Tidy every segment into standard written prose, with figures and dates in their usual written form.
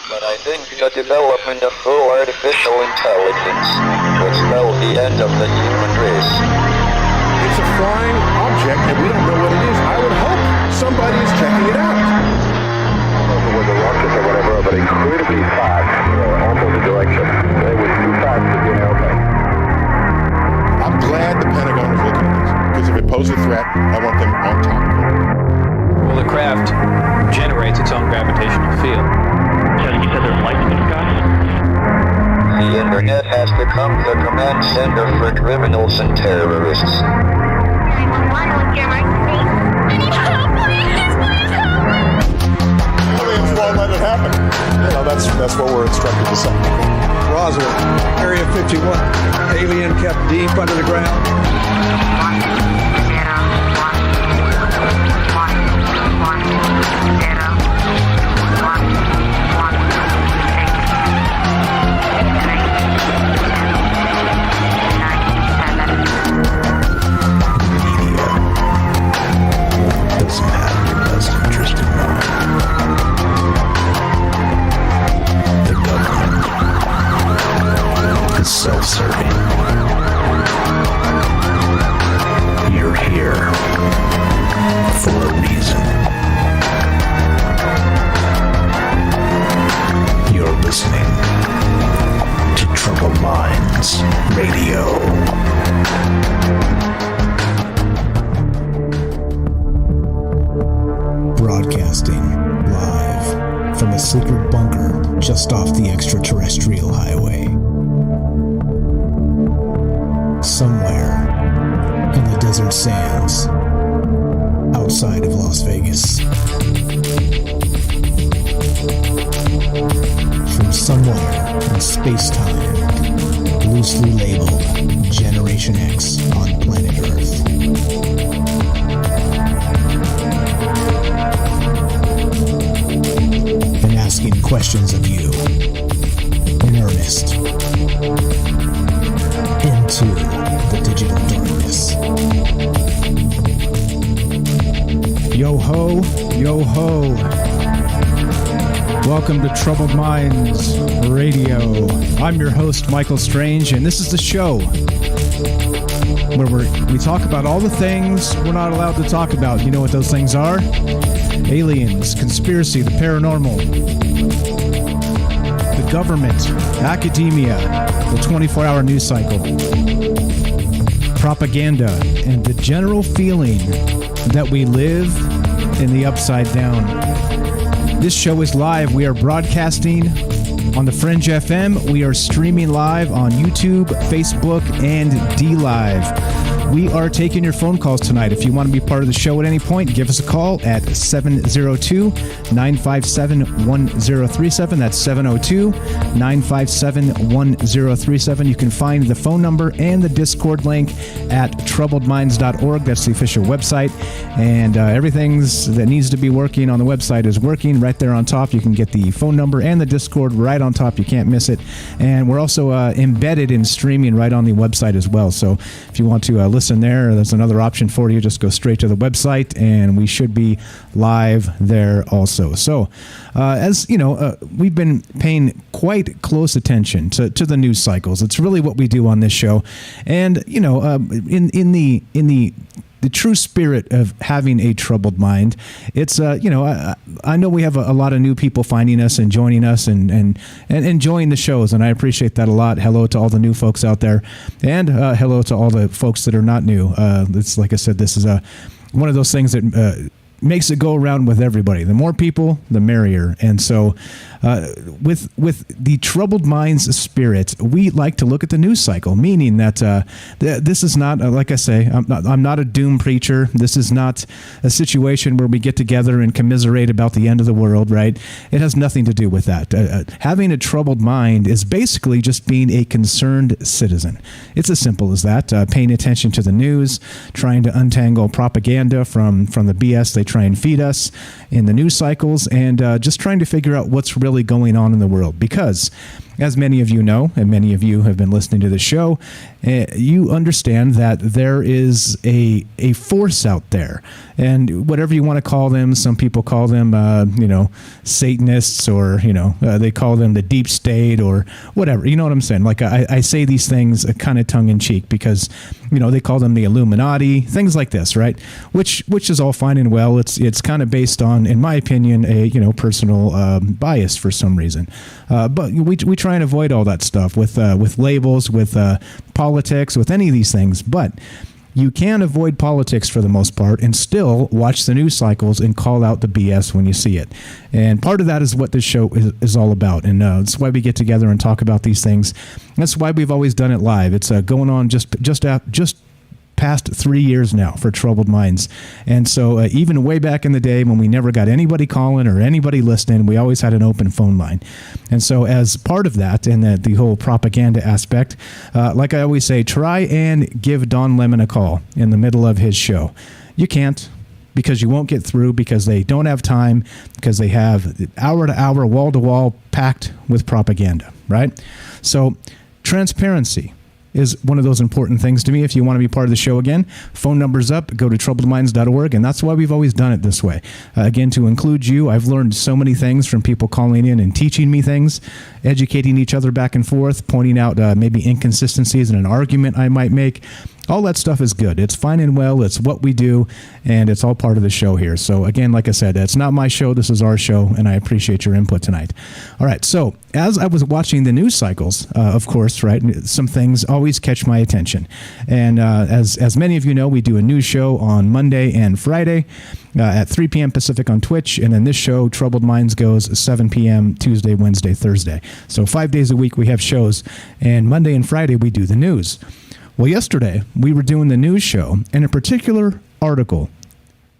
But I think the development of full artificial intelligence will spell the end of the human race. It's a flying object and we don't know what it is. I would hope somebody is checking it out. I don't know whether rockets or whatever, but incredibly fast, opposite direction. They were too fast to be okay. I'm glad the Pentagon is looking at this, because if it poses a threat, I want them on top of it. Well, the craft generates its own gravitational field. You said there's lights in the sky? The internet has become the command center for criminals and terrorists. 911, what's your emergency? I need help, please, please help! Aliens won't let it happen. You know, that's what we're instructed to say. Roswell, Area 51. Alien kept deep under the ground. 1, self-serving. You're here for a reason. You're listening to Troubled Minds Radio. Broadcasting live from a secret bunker just off the extraterrestrial highway. Somewhere in the desert sands outside of Las Vegas. From somewhere in space-time, loosely labeled Generation X on planet Earth. And asking questions of you in earnest into the digital darkness. Yo ho, yo ho. Welcome to Troubled Minds Radio. I'm your host, Michael Strange, and this is the show where we talk about all the things we're not allowed to talk about. You know what those things are? Aliens, conspiracy, the paranormal, the government, academia, the 24-hour news cycle, propaganda, and the general feeling that we live in the upside down. This show is live. We are broadcasting on the Fringe FM. We are streaming live on YouTube, Facebook, and DLive. We are taking your phone calls tonight. If you want to be part of the show at any point, give us a call at 702-957-1037. That's 702-957-1037. You can find the phone number and the Discord link at troubledminds.org. That's the official website. And everything that needs to be working on the website is working right there on top. You can get the phone number and the Discord right on top. You can't miss it. And we're also embedded in streaming right on the website as well. So if you want to listen there, there's another option for you. Just go straight to the website and we should be live there also. So as you know, we've been paying quite close attention to the news cycles. It's really what we do on this show. And you know, in the true spirit of having a troubled mind, it's you know, I know we have a lot of new people finding us and joining us and enjoying the shows, and I appreciate that a lot. Hello to all the new folks out there, and hello to all the folks that are not new. It's like I said, this is one of those things that makes it go around with everybody. The more people, the merrier. And so with the Troubled Minds spirit, we like to look at the news cycle, meaning that this is not, like I say, I'm not a doom preacher. This is not a situation where we get together and commiserate about the end of the world, right? It has nothing to do with that. Having a troubled mind is basically just being a concerned citizen. It's as simple as that. Paying attention to the news, trying to untangle propaganda from the BS they try and feed us in the news cycles, and just trying to figure out what's really going on in the world. Because as many of you know, and many of you have been listening to the show, you understand that there is a force out there. And whatever you want to call them, some people call them, Satanists, or, they call them the deep state or whatever. You know what I'm saying? Like I say these things kind of tongue in cheek because, they call them the Illuminati, things like this, right? Which is all fine and well. It's kind of based on, in my opinion, a, personal bias for some reason. But we try and avoid all that stuff with labels, with politics, with any of these things. But you can avoid politics for the most part and still watch the news cycles and call out the BS when you see it. And part of that is what this show is all about. And that's why we get together and talk about these things. That's why we've always done it live. It's going on just past 3 years now for Troubled Minds. And so even way back in the day when we never got anybody calling or anybody listening, we always had an open phone line. And so as part of that and the whole propaganda aspect, like I always say, try and give Don Lemon a call in the middle of his show. You can't, because you won't get through, because they don't have time, because they have hour to hour, wall to wall packed with propaganda, right? So transparency is one of those important things to me. If you want to be part of the show again, phone number's up, go to troubledminds.org, and that's why we've always done it this way. Again, to include you, I've learned so many things from people calling in and teaching me things, educating each other back and forth, pointing out maybe inconsistencies in an argument I might make. All that stuff is good. It's fine and well. It's what we do, and it's all part of the show here. So again, like I said, it's not my show. This is our show, and I appreciate your input tonight. All right, so as I was watching the news cycles, of course, right, some things always catch my attention. And as many of you know, we do a news show on Monday and Friday at 3 p.m. Pacific on Twitch, and then this show, Troubled Minds, goes 7 p.m. Tuesday, Wednesday, Thursday. So 5 days a week we have shows, and Monday and Friday we do the news. Well, yesterday, we were doing the news show, and a particular article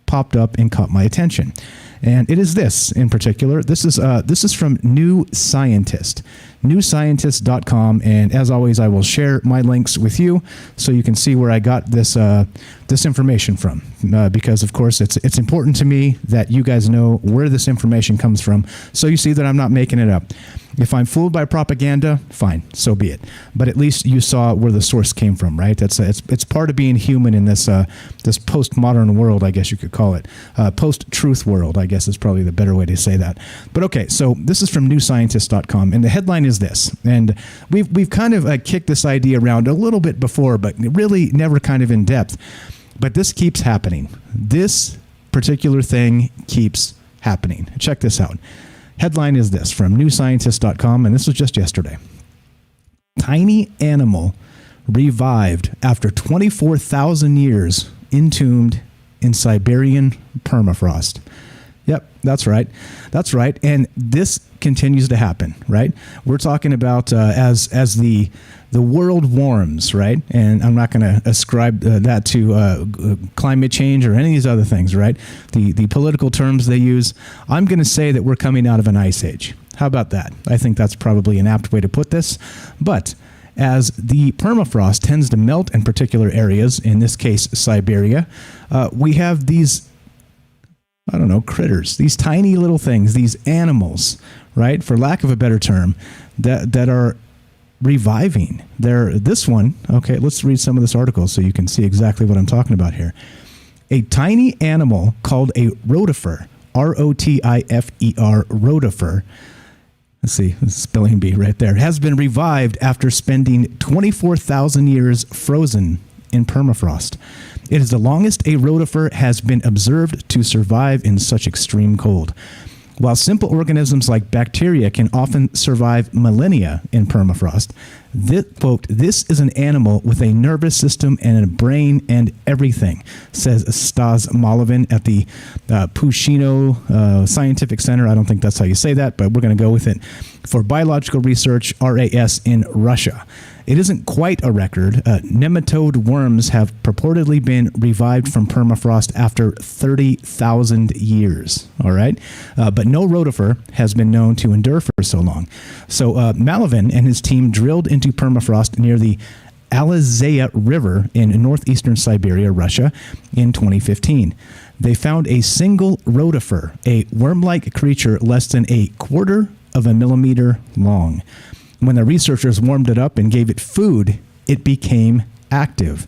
popped up and caught my attention. And it is this in particular. This is from New Scientist, newscientist.com. And as always, I will share my links with you so you can see where I got this information from. Because, of course, it's important to me that you guys know where this information comes from, so you see that I'm not making it up. If I'm fooled by propaganda, fine, so be it. But at least you saw where the source came from, right? It's part of being human in this postmodern world, I guess you could call it. Post-truth world, I guess is probably the better way to say that. But okay, so this is from newscientist.com, and the headline is this. And we've kind of kicked this idea around a little bit before, but really never kind of in depth. But this keeps happening. This particular thing keeps happening. Check this out. Headline is this from newscientist.com, and this was just yesterday. Tiny animal revived after 24,000 years entombed in Siberian permafrost. Yep, that's right. That's right. And this continues to happen, right? We're talking about as the world warms, right? And I'm not going to ascribe that to climate change or any of these other things, right? The political terms they use. I'm going to say that we're coming out of an ice age. How about that? I think that's probably an apt way to put this. But as the permafrost tends to melt in particular areas, in this case, Siberia, we have these, critters, these tiny little things, these animals, right? For lack of a better term, that are reviving. This one, okay, let's read some of this article so you can see exactly what I'm talking about here. A tiny animal called a rotifer, R-O-T-I-F-E-R, rotifer, let's see, the spelling bee right there, has been revived after spending 24,000 years frozen in permafrost. It is the longest a rotifer has been observed to survive in such extreme cold. While simple organisms like bacteria can often survive millennia in permafrost, this is an animal with a nervous system and a brain and everything, says Stas Malovin at the Pushino Scientific Center. I don't think that's how you say that, but we're going to go with it. For Biological Research, RAS, in Russia. It isn't quite a record. Nematode worms have purportedly been revived from permafrost after 30,000 years. All right? But no rotifer has been known to endure for so long. So Malovin and his team drilled into permafrost near the Alizaya River in northeastern Siberia, Russia, in 2015. They found a single rotifer, a worm-like creature less than a quarter of a millimeter long. when the researchers warmed it up and gave it food, it became active.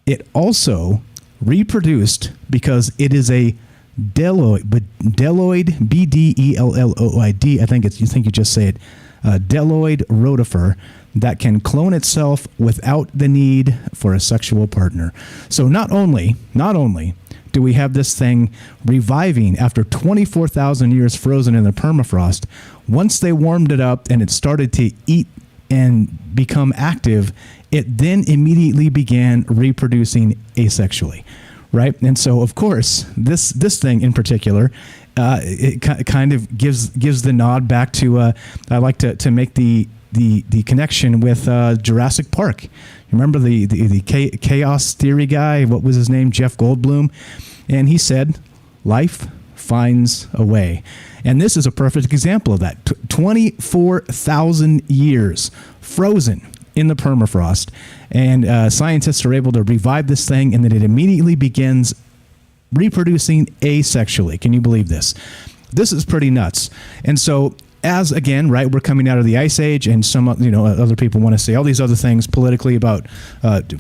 It also reproduced because it is a Deloid, B-D-E-L-L-O-I-D. I think you just say it. Deloid rotifer that can clone itself without the need for a sexual partner. So not only do we have this thing reviving after 24,000 years frozen in the permafrost, once they warmed it up and it started to eat and become active, it then immediately began reproducing asexually, right? And so, of course, this thing in particular, it kind of gives the nod back to. I like to make the connection with Jurassic Park. You remember the chaos theory guy? What was his name? Jeff Goldblum, and he said, "Life finds a way." And this is a perfect example of that. 24,000 years frozen in the permafrost, and scientists are able to revive this thing, and then it immediately begins reproducing asexually. Can you believe this? This is pretty nuts. And so, as again, right, we're coming out of the ice age, and some other people want to say all these other things politically about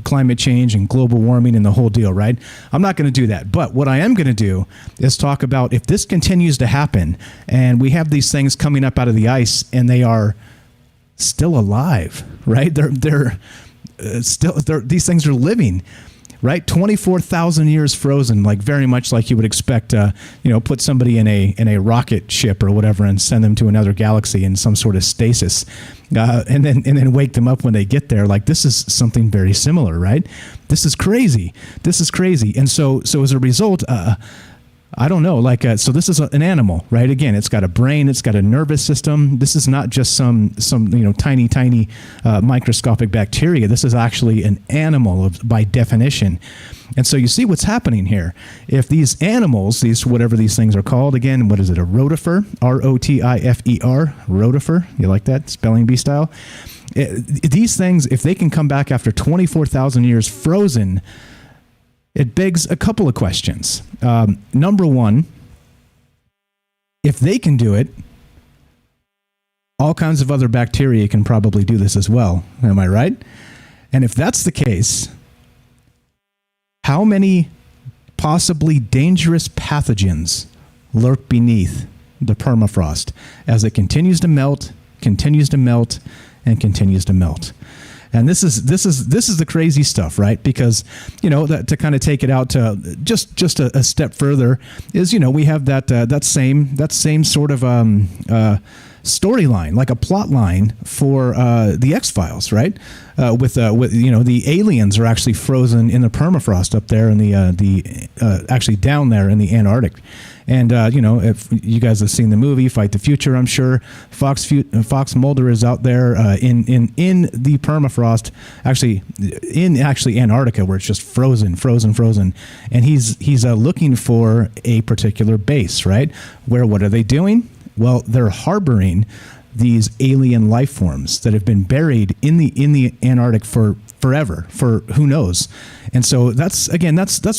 climate change and global warming and the whole deal, right? I'm not going to do that. But what I am going to do is talk about if this continues to happen, and we have these things coming up out of the ice, and they are still alive, right? They're these things are living. Right, 24,000 years frozen, like very much like you would expect. Put somebody in a rocket ship or whatever and send them to another galaxy in some sort of stasis, and then wake them up when they get there. Like, this is something very similar, right? This is crazy. And so as a result, I don't know. So this is an animal, right? Again, it's got a brain, it's got a nervous system. This is not just some tiny microscopic bacteria. This is actually an animal by definition. And so you see what's happening here. If these animals, whatever these things are called, again, what is it? A rotifer, R-O-T-I-F-E-R, rotifer. You like that spelling bee style? These things, if they can come back after 24,000 years frozen, it begs a couple of questions. Number one, if they can do it, all kinds of other bacteria can probably do this as well. Am I right? And if that's the case, how many possibly dangerous pathogens lurk beneath the permafrost as it continues to melt, and continues to melt? And this is the crazy stuff, right? Because, to kind of take it out to just a step further is, we have that same sort of storyline, like a plot line for the X-Files, right? With the aliens are actually frozen in the permafrost up there in the actually down there in the Antarctic. And, if you guys have seen the movie Fight the Future, I'm sure Fox Mulder is out there in the permafrost, actually Antarctica, where it's just frozen. And he's looking for a particular base, right? What are they doing? Well, they're harboring these alien life forms that have been buried in the Antarctic for forever, for who knows. And so that's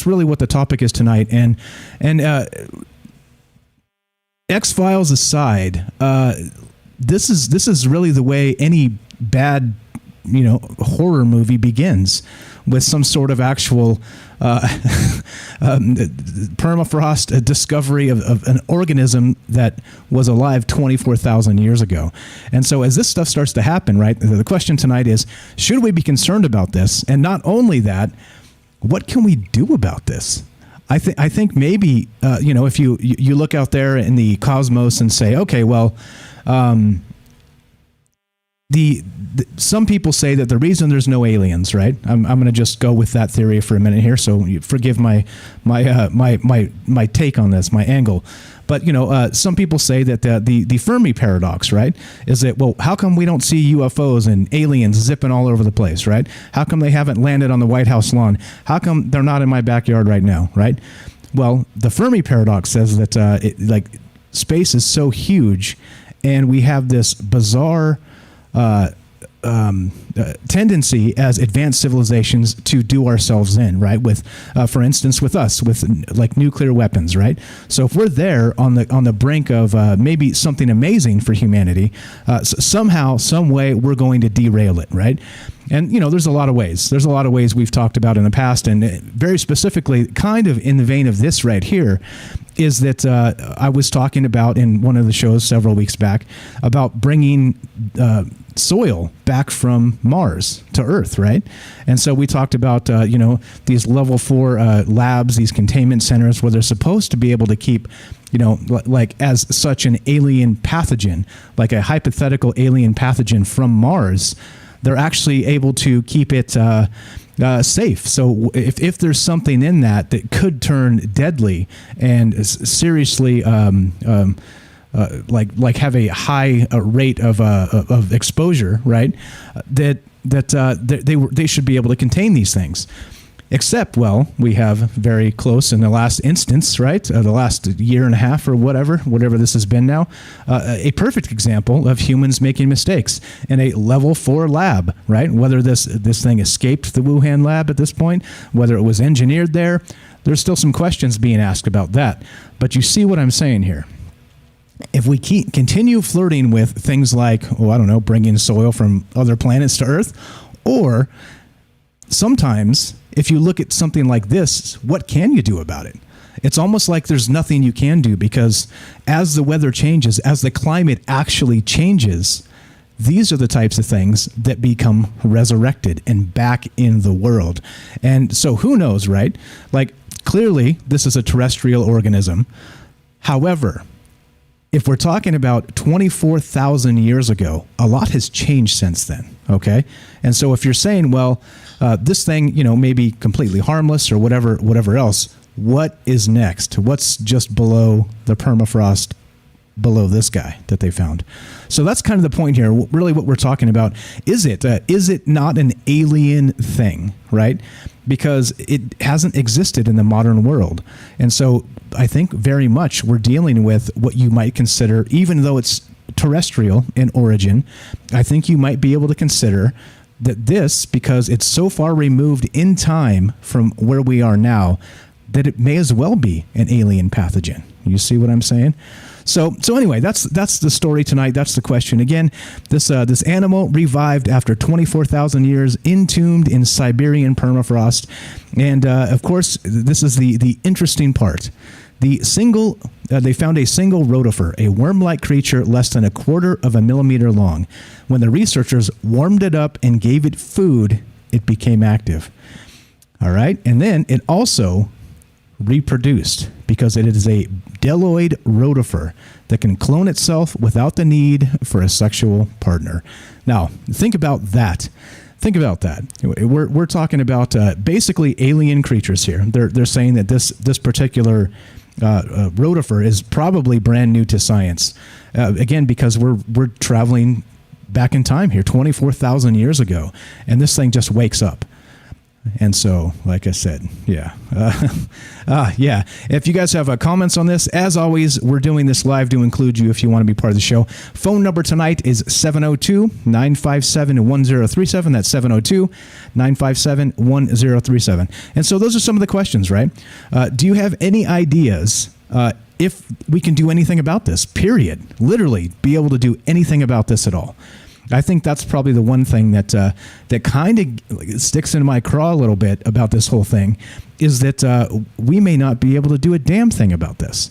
really what the topic is tonight. And X-Files aside, this is really the way any bad, horror movie begins, with some sort of actual permafrost discovery of an organism that was alive 24,000 years ago. And so as this stuff starts to happen, right, the question tonight is, should we be concerned about this? And not only that, what can we do about this? I think maybe, if you look out there in the cosmos and say, okay, well, some people say that the reason there's no aliens, right? I'm going to just go with that theory for a minute here, so forgive my take on this, my angle. But some people say that the Fermi paradox, right, is that, well, how come we don't see UFOs and aliens zipping all over the place, right? How come they haven't landed on the White House lawn? How come they're not in my backyard right now, right? Well, the Fermi paradox says that space is so huge, and we have this bizarre tendency as advanced civilizations to do ourselves in, right? With, for instance, with us, with like nuclear weapons, right? So if we're there on the brink of maybe something amazing for humanity, somehow, some way, we're going to derail it, right? And, you know, there's a lot of ways. There's a lot of ways we've talked about in the past, and very specifically, kind of in the vein of this right here, is that I was talking about in one of the shows several weeks back about bringing soil back from Mars to Earth, right? And so we talked about, you know, these level 4 labs, these containment centers where they're supposed to be able to keep, you know, like as such an alien pathogen, like a hypothetical alien pathogen from Mars. They're actually able to keep it safe. So if there's something in that could turn deadly and seriously like have a high rate of exposure, right? They should be able to contain these things. Except, well, we have very close in the last instance, right? The last year and a half or whatever this has been now, a perfect example of humans making mistakes in a level 4 lab, right? Whether this thing escaped the Wuhan lab at this point, whether it was engineered there, there's still some questions being asked about that. But you see what I'm saying here. If we continue flirting with things like, oh, I don't know, bringing soil from other planets to Earth, or sometimes if you look at something like this, what can you do about it? It's almost like there's nothing you can do, because as the weather changes, as the climate actually changes, these are the types of things that become resurrected and back in the world. And so who knows, right? Like, clearly, this is a terrestrial organism. However, if we're talking about 24,000 years ago, a lot has changed since then, okay? And so if you're saying, well, this thing, you know, may be completely harmless or whatever else, what is next? What's just below the permafrost, below this guy that they found? So that's kind of the point here. Really what we're talking about, is it not an alien thing, right? Because it hasn't existed in the modern world. And so I think very much we're dealing with what you might consider, even though it's terrestrial in origin, I think you might be able to consider that this, because it's so far removed in time from where we are now, that it may as well be an alien pathogen. You see what I'm saying? So anyway, that's the story tonight. That's the question. Again, this animal revived after 24,000 years, entombed in Siberian permafrost, and of course, this is the interesting part. They found a single rotifer, a worm-like creature less than 1/4 of a millimeter long. When the researchers warmed it up and gave it food, it became active. All right, and then it also reproduced, because it is a deloid rotifer that can clone itself without the need for a sexual partner. Now, think about that. Think about that. We're talking about basically alien creatures here. They're saying that this particular rotifer is probably brand new to science. Again, because we're traveling back in time here, 24,000 years ago, and this thing just wakes up. And so, like I said, yeah. Yeah. If you guys have comments on this, as always, we're doing this live to include you if you want to be part of the show. Phone number tonight is 702-957-1037. That's 702-957-1037. And so those are some of the questions, right? Do you have any ideas if we can do anything about this, period? Literally be able to do anything about this at all. I think that's probably the one thing that kind of sticks in my craw a little bit about this whole thing, is that we may not be able to do a damn thing about this.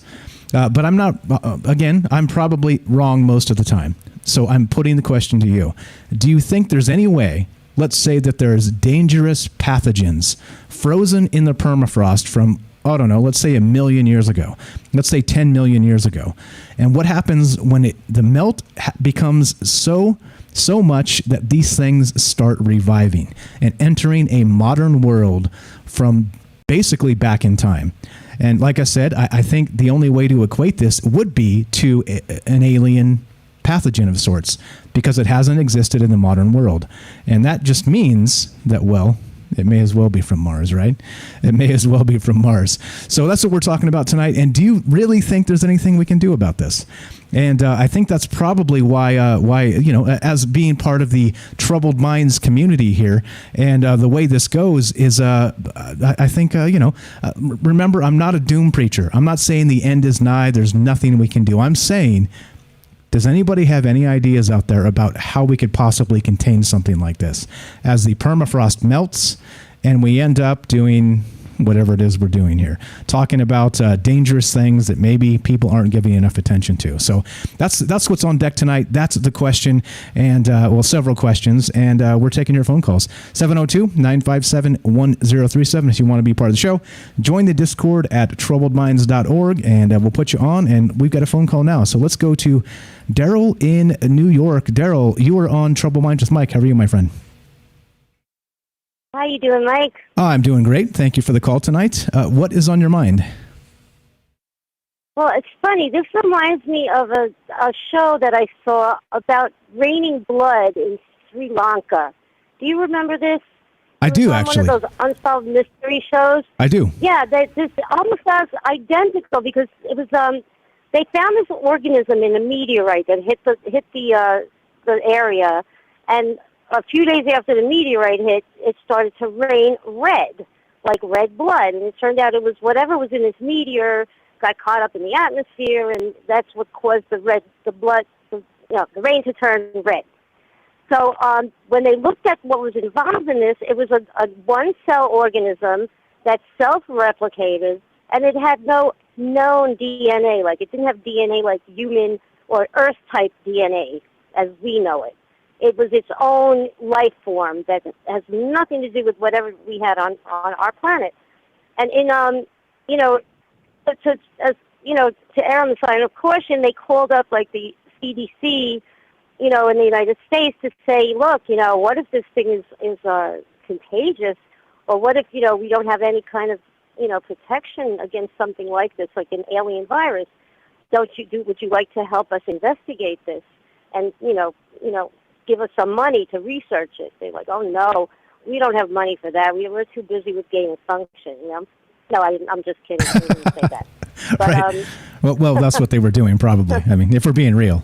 But I'm not, again, I'm probably wrong most of the time. So I'm putting the question to you. Do you think there's any way, let's say that there's dangerous pathogens frozen in the permafrost from, I don't know, let's say 1 million years ago. Let's say 10 million years ago. And what happens when the melt becomes so much that these things start reviving and entering a modern world from basically back in time? And like I said, I think the only way to equate this would be to an alien pathogen of sorts, because it hasn't existed in the modern world. And that just means that, well, It may as well be from Mars, right? It may as well be from Mars. So that's what we're talking about tonight. And do you really think there's anything we can do about this? And I think that's probably why as being part of the Troubled Minds community here, and the way this goes is, I think, remember, I'm not a doom preacher. I'm not saying the end is nigh. There's nothing we can do. I'm saying, does anybody have any ideas out there about how we could possibly contain something like this? As the permafrost melts and we end up doing whatever it is we're doing here, talking about dangerous things that maybe people aren't giving enough attention to. So that's what's on deck tonight. That's the question, and several questions, and we're taking your phone calls. 702-957-1037 if you want to be part of the show. Join the Discord at troubledminds.org, and we'll put you on, and we've got a phone call now. So let's go to Daryl in New York. Daryl, you are on Troubled Minds with Mike. How are you, my friend? How you doing, Mike? I'm doing great. Thank you for the call tonight. What is on your mind? Well, it's funny. This reminds me of a show that I saw about raining blood in Sri Lanka. Do you remember this? I do, actually. One of those unsolved mystery shows. I do. Yeah, this almost sounds identical because it was they found this organism in a meteorite that hit the area, and a few days after the meteorite hit, it started to rain red, like red blood. And it turned out it was whatever was in this meteor got caught up in the atmosphere, and that's what caused the rain to turn red. So when they looked at what was involved in this, it was a one-cell organism that self-replicated, and it had no known DNA. Like, it didn't have DNA like human or Earth-type DNA as we know it. It was its own life form that has nothing to do with whatever we had on our planet. And in to err on the side of caution, they called up like the CDC, in the United States to say, look, what if this thing is contagious, or what if we don't have any kind of protection against something like this, like an alien virus? Would you like to help us investigate this? And give us some money to research it. They're like, oh, no, we don't have money for that. We're too busy with gain of function, No, I'm just kidding. I didn't say that. But, right. Well, that's what they were doing, probably. I mean, if we're being real.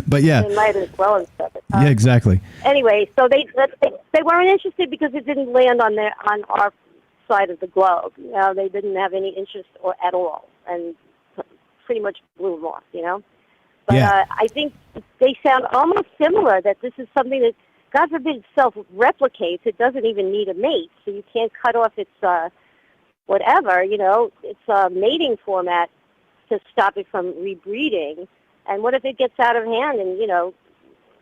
But, yeah. They might as well and stuff. Yeah, exactly. Anyway, so they weren't interested because it didn't land on our side of the globe. They didn't have any interest at all, and pretty much blew them off, But yeah. I think they sound almost similar, that this is something that, God forbid, self-replicates. It doesn't even need a mate, so you can't cut off its its mating format to stop it from rebreeding. And what if it gets out of hand and,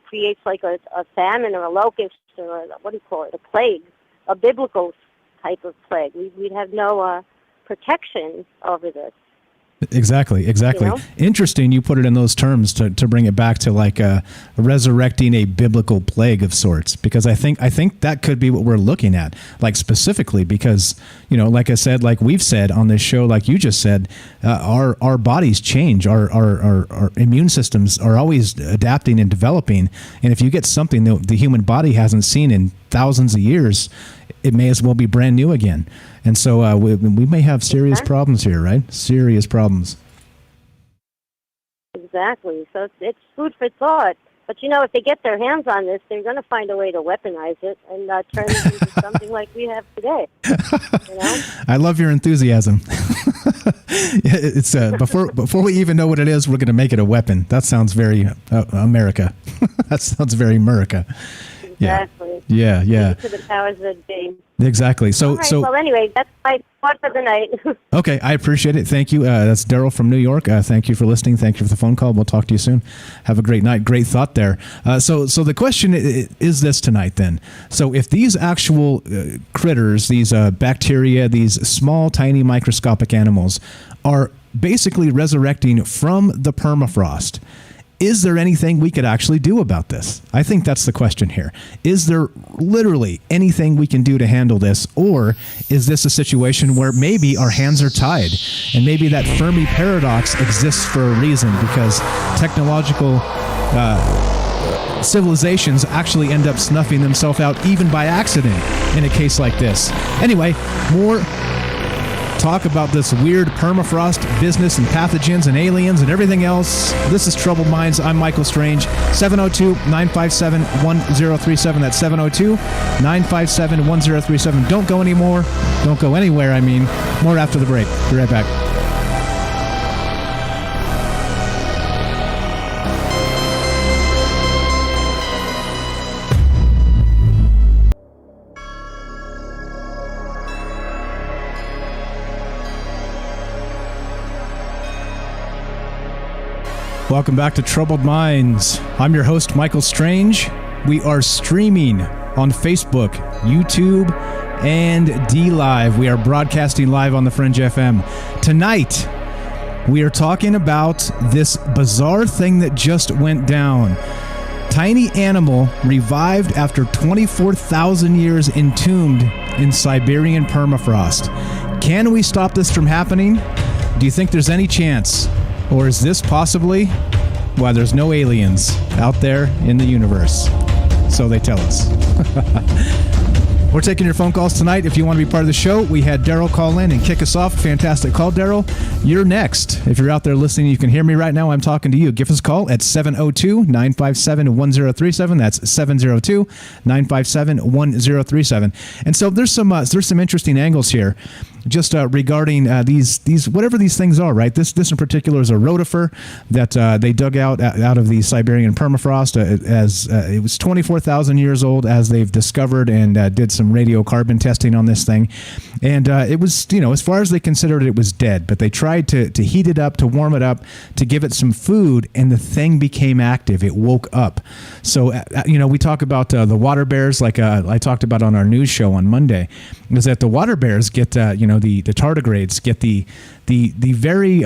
creates like a famine or a locust or a plague, a biblical type of plague? We'd have no protection over this. Exactly. Interesting you put it in those terms to bring it back to like resurrecting a biblical plague of sorts, because I think that could be what we're looking at, like specifically because, like I said, like we've said on this show, like you just said, our bodies change, our immune systems are always adapting and developing. And if you get something that the human body hasn't seen in thousands of years, it may as well be brand new again. And so we may have serious problems here, right? Serious problems. Exactly. So it's food for thought. But, if they get their hands on this, they're going to find a way to weaponize it and turn it into something like we have today. I love your enthusiasm. It's before we even know what it is, we're going to make it a weapon. That sounds very America. That sounds very America. Exactly. Yeah. To the powers that be. Exactly. All right, well, anyway, that's my thought for the night. Okay, I appreciate it. Thank you. That's Daryl from New York. Thank you for listening. Thank you for the phone call. We'll talk to you soon. Have a great night. Great thought there. So the question is this tonight then. So if these actual critters, these bacteria, these small, tiny, microscopic animals are basically resurrecting from the permafrost, is there anything we could actually do about this? I think that's the question here. Is there literally anything we can do to handle this? Or is this a situation where maybe our hands are tied and maybe that Fermi paradox exists for a reason because technological civilizations actually end up snuffing themselves out even by accident in a case like this. Anyway, more talk about this weird permafrost business and pathogens and aliens and everything else. This is Troubled Minds. I'm Michael Strange. 702-957-1037. That's 702-957-1037. Don't go anymore. Don't go anywhere, I mean. More after the break. Be right back. Welcome back to Troubled Minds. I'm your host, Michael Strange. We are streaming on Facebook, YouTube, and DLive. We are broadcasting live on the Fringe FM. Tonight, we are talking about this bizarre thing that just went down. Tiny animal revived after 24,000 years entombed in Siberian permafrost. Can we stop this from happening? Do you think there's any chance? Or is this possibly why there's no aliens out there in the universe? So they tell us. We're taking your phone calls tonight. If you want to be part of the show, we had Daryl call in and kick us off. Fantastic call, Daryl. You're next. If you're out there listening, you can hear me right now. I'm talking to you. Give us a call at 702-957-1037. That's 702-957-1037. And so there's some interesting angles here. Just regarding these whatever these things are, right? This in particular is a rotifer that they dug out of the Siberian permafrost as it was 24,000 years old, as they've discovered, and did some radiocarbon testing on this thing, and it was, as far as they considered it was dead, but they tried to heat it up, to warm it up, to give it some food, and the thing became active. It woke up. So we talk about the water bears, like I talked about on our news show on Monday, is that the water bears get the tardigrades get the very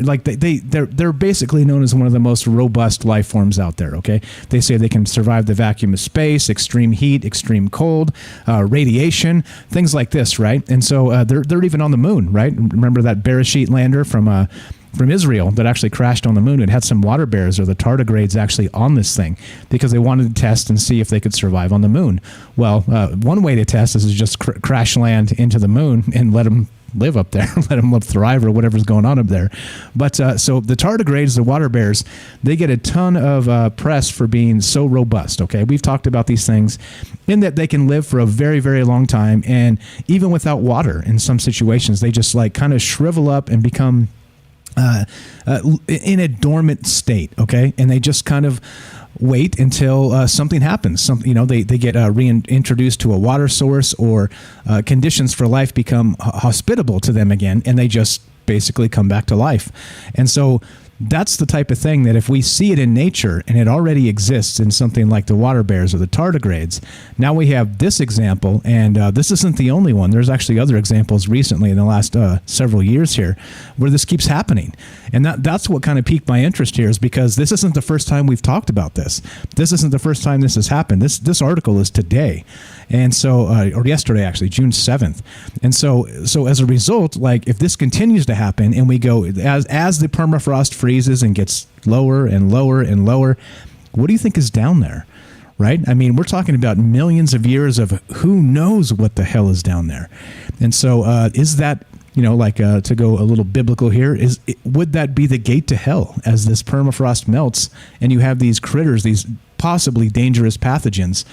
like they're basically known as one of the most robust life forms out there. Okay, they say they can survive the vacuum of space, extreme heat, extreme cold, radiation, things like this, right? And so they're even on the moon, right? Remember that Bereshit lander from Israel that actually crashed on the moon? It had some water bears, or the tardigrades, actually on this thing because they wanted to test and see if they could survive on the moon. Well, one way to test is just crash land into the moon and let them live up there, let them thrive, or whatever's going on up there. But so the tardigrades, the water bears, they get a ton of press for being so robust. Okay, we've talked about these things in that they can live for a very, very long time, and even without water, in some situations, they just kind of shrivel up and become in a dormant state, okay? And they just kind of wait until something happens. They get reintroduced to a water source, or conditions for life become hospitable to them again, and they just basically come back to life. And so that's the type of thing that if we see it in nature and it already exists in something like the water bears or the tardigrades, now we have this example, and this isn't the only one. There's actually other examples recently in the last several years here where this keeps happening. And that's what kind of piqued my interest here, is because this isn't the first time we've talked about this. This isn't the first time this has happened. This article is today. And so, or yesterday actually, June 7th. And so as a result, if this continues to happen and we go, as the permafrost freezes and gets lower and lower and lower, what do you think is down there? Right? I mean, we're talking about millions of years of who knows what the hell is down there. And so is that, to go a little biblical here, would that be the gate to hell as this permafrost melts and you have these critters, these possibly dangerous pathogens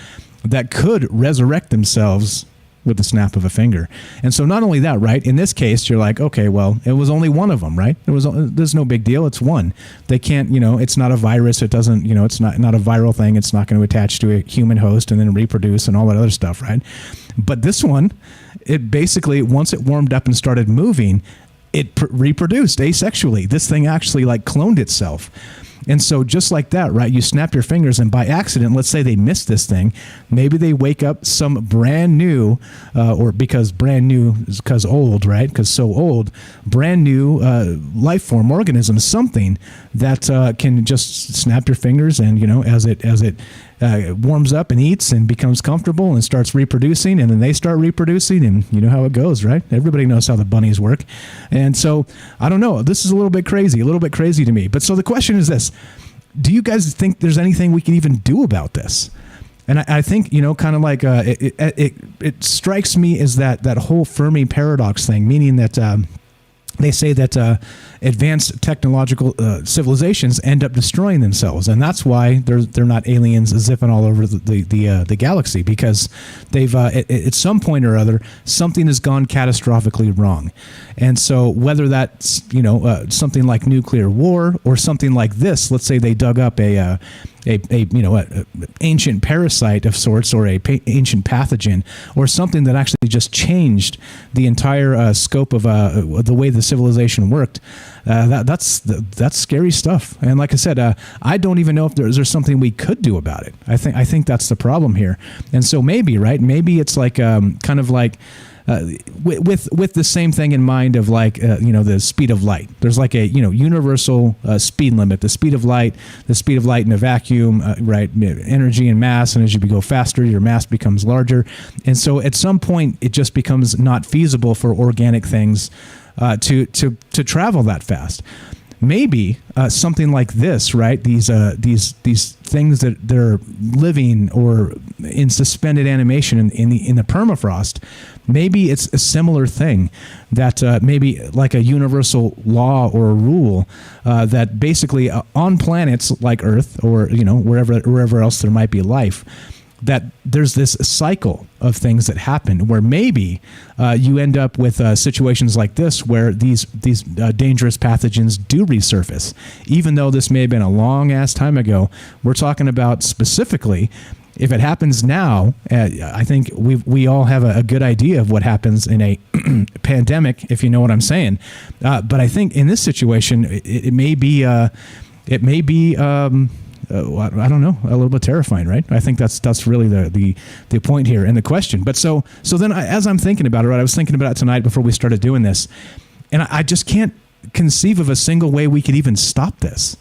that could resurrect themselves with the snap of a finger? And so not only that, right? In this case, you're like, okay, well, it was only one of them, right? There's no big deal. It's one. They can't, it's not a virus. It doesn't, it's not a viral thing. It's not going to attach to a human host and then reproduce and all that other stuff, right? But this one, it basically, once it warmed up and started moving, it reproduced asexually. This thing actually cloned itself. And so just like that, right, you snap your fingers and by accident, let's say they missed this thing, maybe they wake up some brand new, or because brand new is because old, right, because so old, brand new life form, organism, something that can just snap your fingers and, as it warms up and eats and becomes comfortable and starts reproducing, and then they start reproducing, and you know how it goes, right? Everybody knows how the bunnies work. And so, I don't know, this is a little bit crazy to me. But so the question is this: do you guys think there's anything we can even do about this? And I think, kind of like it strikes me as that whole Fermi paradox thing, meaning that they say that advanced technological civilizations end up destroying themselves, and that's why they're not aliens zipping all over the galaxy, because they've at some point or other something has gone catastrophically wrong. And so whether that's something like nuclear war or something like this, let's say they dug up a ancient parasite of sorts, or ancient pathogen, or something that actually just changed the entire scope of the way the civilization worked. That's scary stuff. And like I said, I don't even know if there's something we could do about it. I think that's the problem here. And so maybe it's like kind of like. With the same thing in mind of like the speed of light. There's like a universal speed limit. The speed of light in a vacuum, right? Energy and mass, and as you go faster, your mass becomes larger, and so at some point it just becomes not feasible for organic things to travel that fast. Maybe something like this, right? These things that they're living or in suspended animation in the permafrost. Maybe it's a similar thing, that maybe like a universal law or a rule that basically on planets like Earth or wherever else there might be life, that there's this cycle of things that happen where maybe you end up with situations like this where these dangerous pathogens do resurface. Even though this may have been a long ass time ago, we're talking about specifically if it happens now. I think we all have a good idea of what happens in a pandemic, if you know what I'm saying. But I think in this situation, it may be I don't know, a little bit terrifying, right? I think that's really the point here and the question. But so then as I'm thinking about it, right, I was thinking about it tonight before we started doing this, and I just can't conceive of a single way we could even stop this.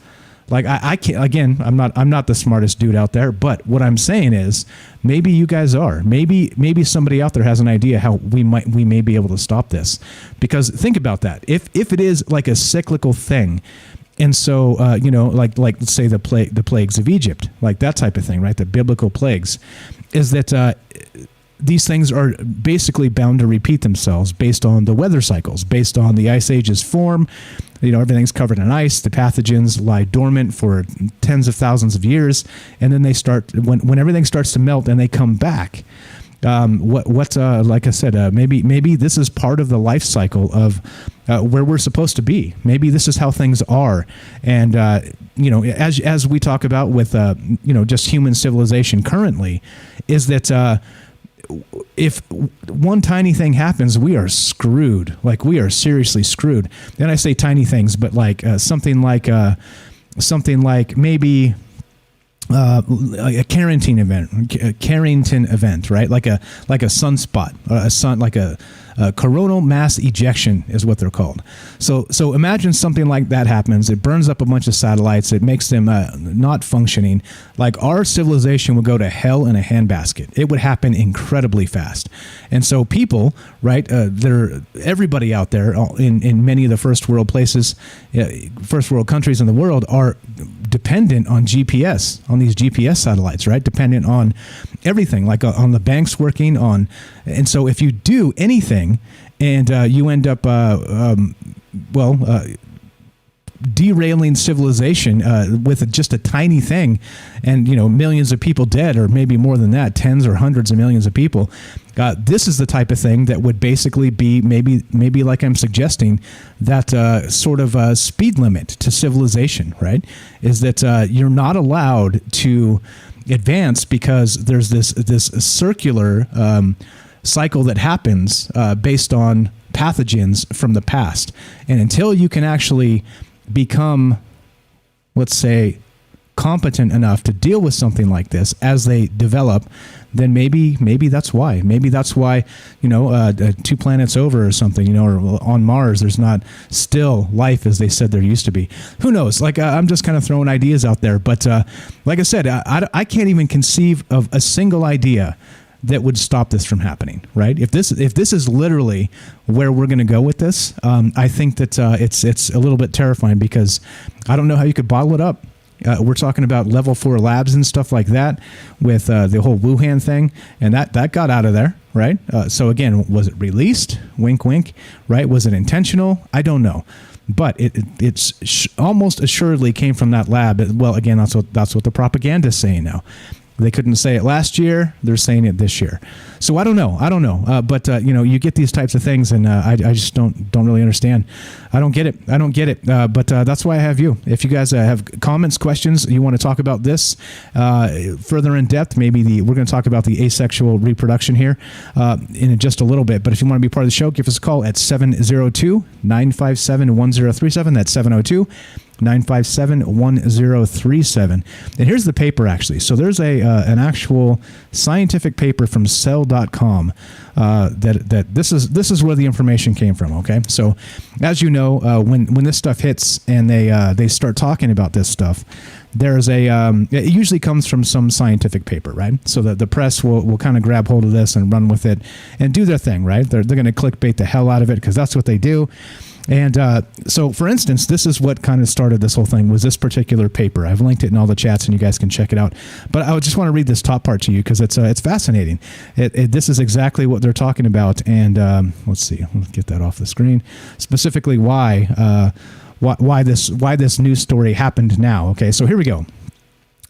Like I can't. Again, I'm not the smartest dude out there, but what I'm saying is maybe you guys are. Maybe somebody out there has an idea how we may be able to stop this. Because think about that. If it is like a cyclical thing. And so, like let's say the plagues of Egypt, like that type of thing, right? The biblical plagues, is that these things are basically bound to repeat themselves based on the weather cycles, based on the ice age's form. Everything's covered in ice. The pathogens lie dormant for tens of thousands of years, and then they start when everything starts to melt and they come back. Like I said, maybe this is part of the life cycle of where we're supposed to be. Maybe this is how things are. And, as we talk about with, just human civilization currently, is that if one tiny thing happens, we are screwed. Like, we are seriously screwed. And I say tiny things, but like something like maybe a Carrington event, right? Like a sunspot, like a coronal mass ejection is what they're called. So imagine something like that happens. It burns up a bunch of satellites. It makes them not functioning. Like, our civilization would go to hell in a handbasket. It would happen incredibly fast. And so people, right, everybody out there in many of the first world places, first world countries in the world are dependent on GPS, on these GPS satellites, right? Dependent on everything, like on the banks working on. And so if you do anything and you end up, derailing civilization with just a tiny thing, and millions of people dead, or maybe more than that, tens or hundreds of millions of people, this is the type of thing that would basically be maybe like I'm suggesting, that sort of speed limit to civilization, right? Is that you're not allowed to advance because there's this circular cycle that happens based on pathogens from the past, and until you can actually become, let's say, competent enough to deal with something like this as they develop, then maybe that's why. Maybe that's why, 2 planets over or something, or on Mars, there's not still life as they said there used to be. Who knows? Like, I'm just kind of throwing ideas out there. But like I said, I can't even conceive of a single idea that would stop this from happening, right? If this is literally where we're going to go with this, I think that it's a little bit terrifying, because I don't know how you could bottle it up. We're talking about level 4 labs and stuff like that with the whole Wuhan thing, and that got out of there, right? So again, was it released? Wink, wink, right? Was it intentional? I don't know. But it's almost assuredly came from that lab. Well, again, that's what the propaganda is saying now. They couldn't say it last year. They're saying it this year. So I don't know. But you get these types of things, and I just don't really understand. I don't get it. But that's why I have you. If you guys have comments, questions, you want to talk about this further in depth, maybe we're going to talk about the asexual reproduction here in just a little bit. But if you want to be part of the show, give us a call at 702-957-1037. That's 702-957-1037. And here's the paper, actually. So there's an actual scientific paper from Cell.com that this is where the information came from. Okay, so as you know, when this stuff hits and they start talking about this stuff, there's it usually comes from some scientific paper, right? So that the press will kind of grab hold of this and run with it and do their thing, right? They're going to clickbait the hell out of it because that's what they do. And so, for instance, this is what kind of started this whole thing, was this particular paper. I've linked it in all the chats, and you guys can check it out. But I just want to read this top part to you because it's fascinating. This is exactly what they're talking about. And let's see, let's get that off the screen. Specifically, why this news story happened now. Okay, so here we go.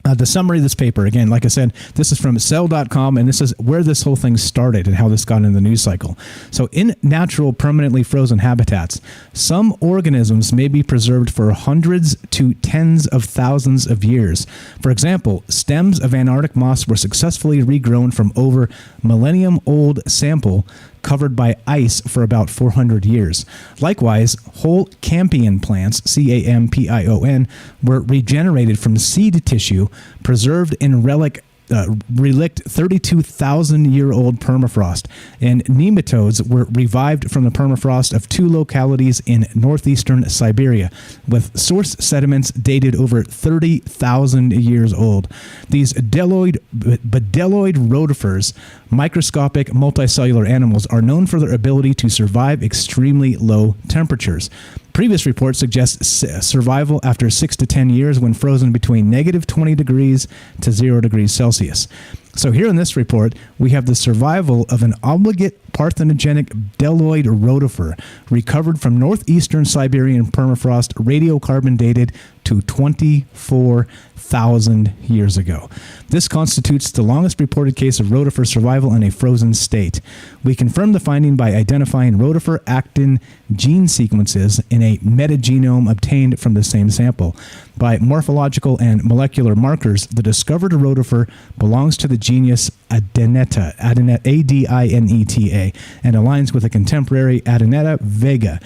The summary of this paper, again, like I said, this is from Cell.com, and this is where this whole thing started and how this got into the news cycle. So in natural, permanently frozen habitats, some organisms may be preserved for hundreds to tens of thousands of years. For example, stems of Antarctic moss were successfully regrown from over millennium-old sample covered by ice for about 400 years. Likewise, whole campion plants, Campion, were regenerated from seed tissue preserved in relict 32,000-year-old permafrost, and nematodes were revived from the permafrost of 2 localities in northeastern Siberia, with source sediments dated over 30,000 years old. These bdelloid rotifers, microscopic multicellular animals, are known for their ability to survive extremely low temperatures. Previous reports suggest survival after 6 to 10 years when frozen between negative 20 degrees to 0 degrees Celsius. So here in this report, we have the survival of an obligate parthenogenic bdelloid rotifer recovered from northeastern Siberian permafrost, radiocarbon dated to 24,000 years ago. This constitutes the longest reported case of rotifer survival in a frozen state. We confirmed the finding by identifying rotifer actin gene sequences in a metagenome obtained from the same sample. By morphological and molecular markers, the discovered rotifer belongs to the genus Adineta, Adineta, and aligns with a contemporary Adineta vega,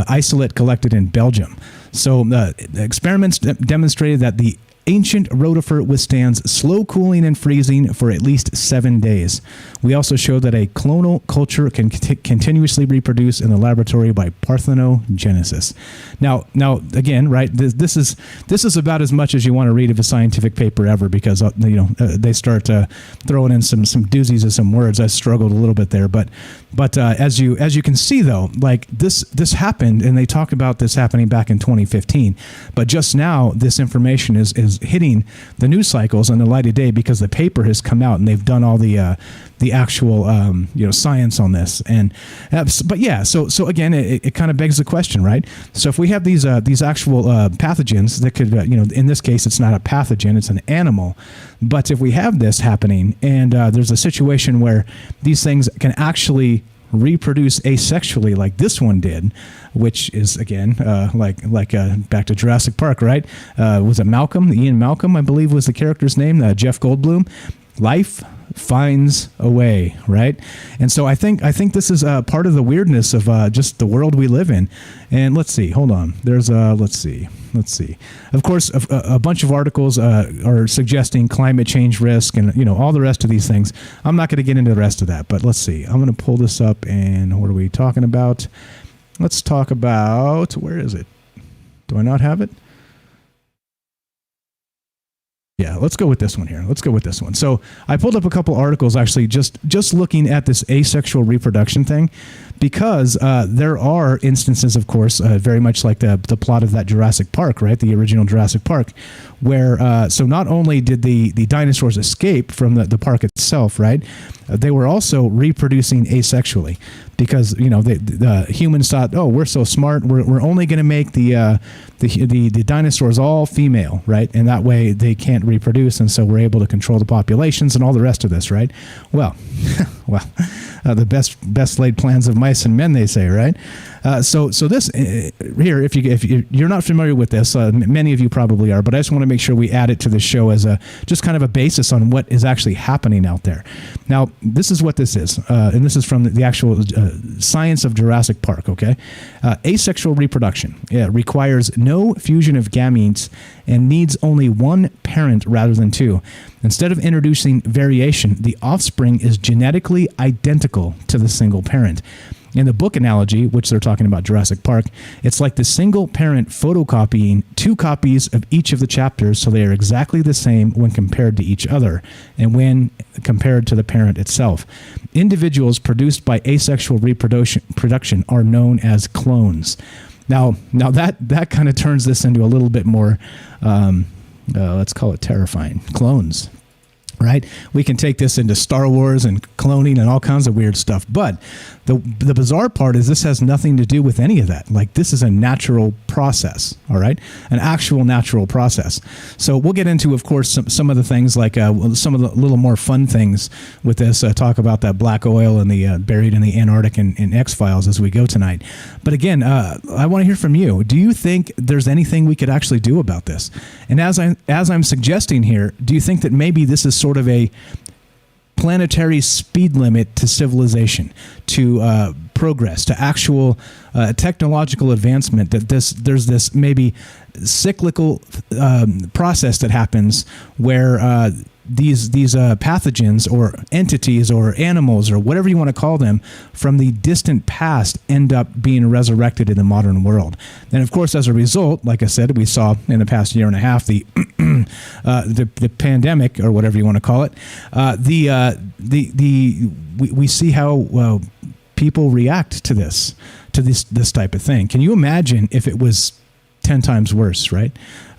isolate collected in Belgium. So the experiments demonstrated that the ancient rotifer withstands slow cooling and freezing for at least 7 days. We also showed that a clonal culture can continuously reproduce in the laboratory by Parthenogenesis. Now again, right? This is about as much as you want to read of a scientific paper ever, because they start throwing in some doozies of some words. I struggled a little bit there, but as you can see though, like this happened, and they talked about this happening back in 2015. But just now, this information is hitting the news cycles and the light of day because the paper has come out and they've done all the actual science on this. And but yeah, so again, it kind of begs the question, right? So if we have these actual pathogens that could in this case it's not a pathogen, it's an animal. But if we have this happening and there's a situation where these things can actually reproduce asexually like this one did, which is again like back to Jurassic Park, right? Was it Malcolm? Ian Malcolm, I believe, was the character's name. Jeff Goldblum. Life finds a way, right? And so I think this is part of the weirdness of just the world we live in. And let's see, hold on. There's let's see. Of course, a bunch of articles are suggesting climate change risk and all the rest of these things. I'm not going to get into the rest of that, but let's see. I'm going to pull this up, and what are we talking about? Let's talk about, where is it? Do I not have it? Yeah, let's go with this one here. Let's go with this one. So I pulled up a couple articles actually just looking at this asexual reproduction thing, because there are instances, of course, very much like the plot of that Jurassic Park, right? The original Jurassic Park, where so not only did the dinosaurs escape from the park itself, right? They were also reproducing asexually, because the humans thought, oh, we're so smart, we're only going to make the dinosaurs all female, right? And that way they can't reproduce, and so we're able to control the populations and all the rest of this, right? Well, the best laid plans of mice and men, they say, right? So this here, if you're not familiar with this, many of you probably are, but I just want to make sure we add it to the show as just kind of a basis on what is actually happening out there. Now, this is what this is, and this is from the actual science of Jurassic Park. Okay, asexual reproduction requires no fusion of gametes and needs only one parent rather than two. Instead of introducing variation, the offspring is genetically identical to the single parent. In the book analogy, which they're talking about Jurassic Park, it's like the single parent photocopying two copies of each of the chapters, so they are exactly the same when compared to each other and when compared to the parent itself. Individuals produced by asexual reproduction are known as clones. Now that kind of turns this into a little bit more, let's call it terrifying. Clones. Right? We can take this into Star Wars and cloning and all kinds of weird stuff. But the bizarre part is this has nothing to do with any of that. Like, this is a natural process, all right? An actual natural process. So we'll get into, of course, some of the things like some of the little more fun things with this. Talk about that black oil and the buried in the Antarctic in X-Files as we go tonight. But again, I want to hear from you. Do you think there's anything we could actually do about this? And as I'm suggesting here, do you think that maybe this is sort of a planetary speed limit to civilization, to progress, to actual technological advancement, that there's this maybe cyclical process that happens where these pathogens or entities or animals or whatever you want to call them from the distant past end up being resurrected in the modern world. And of course, as a result, like I said, we saw in the past year and a half the pandemic, or whatever you want to call it. We see how people react to this type of thing. Can you imagine if it was 10 times worse, right?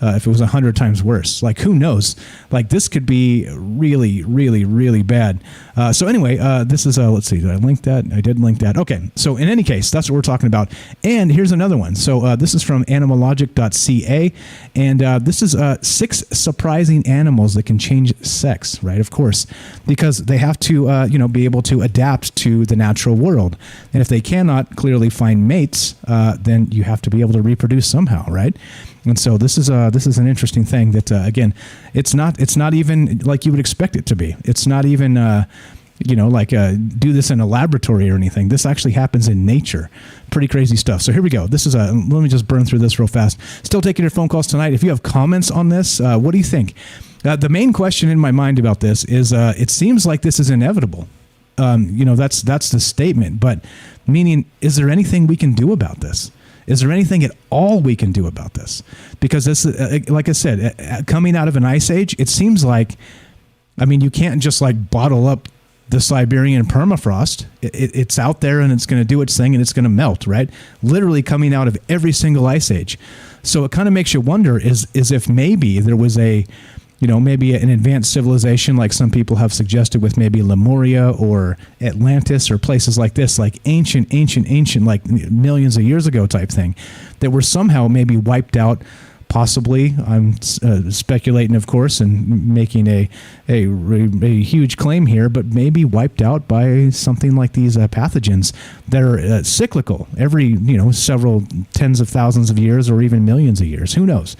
If it was 100 times worse, like, who knows? Like, this could be really, really, really bad. So anyway, this is, let's see, did I link that? I did link that. Okay. So in any case, that's what we're talking about. And here's another one. So this is from animalogic.ca. And this is 6 surprising animals that can change sex, right? Of course, because they have to, be able to adapt to the natural world. And if they cannot clearly find mates, then you have to be able to reproduce somehow, right? And so this is an interesting thing that again, it's not even like you would expect it to be. It's not even do this in a laboratory or anything. This actually happens in nature. Pretty crazy stuff. So here we go. This is let me just burn through this real fast. Still taking your phone calls tonight. If you have comments on this, what do you think? The main question in my mind about this is it seems like this is inevitable. That's the statement. But meaning, is there anything we can do about this? Is there anything at all we can do about this? Because this, like I said, coming out of an ice age, it seems like, you can't just like bottle up the Siberian permafrost. It's out there and it's going to do its thing and it's going to melt, right? Literally coming out of every single ice age. So it kind of makes you wonder is if maybe there was maybe an advanced civilization like some people have suggested with maybe Lemuria or Atlantis or places like this, like ancient, like millions of years ago type thing, that were somehow maybe wiped out. Possibly, I'm speculating, of course, and making a huge claim here, but maybe wiped out by something like these pathogens that are cyclical every several tens of thousands of years or even millions of years. Who knows?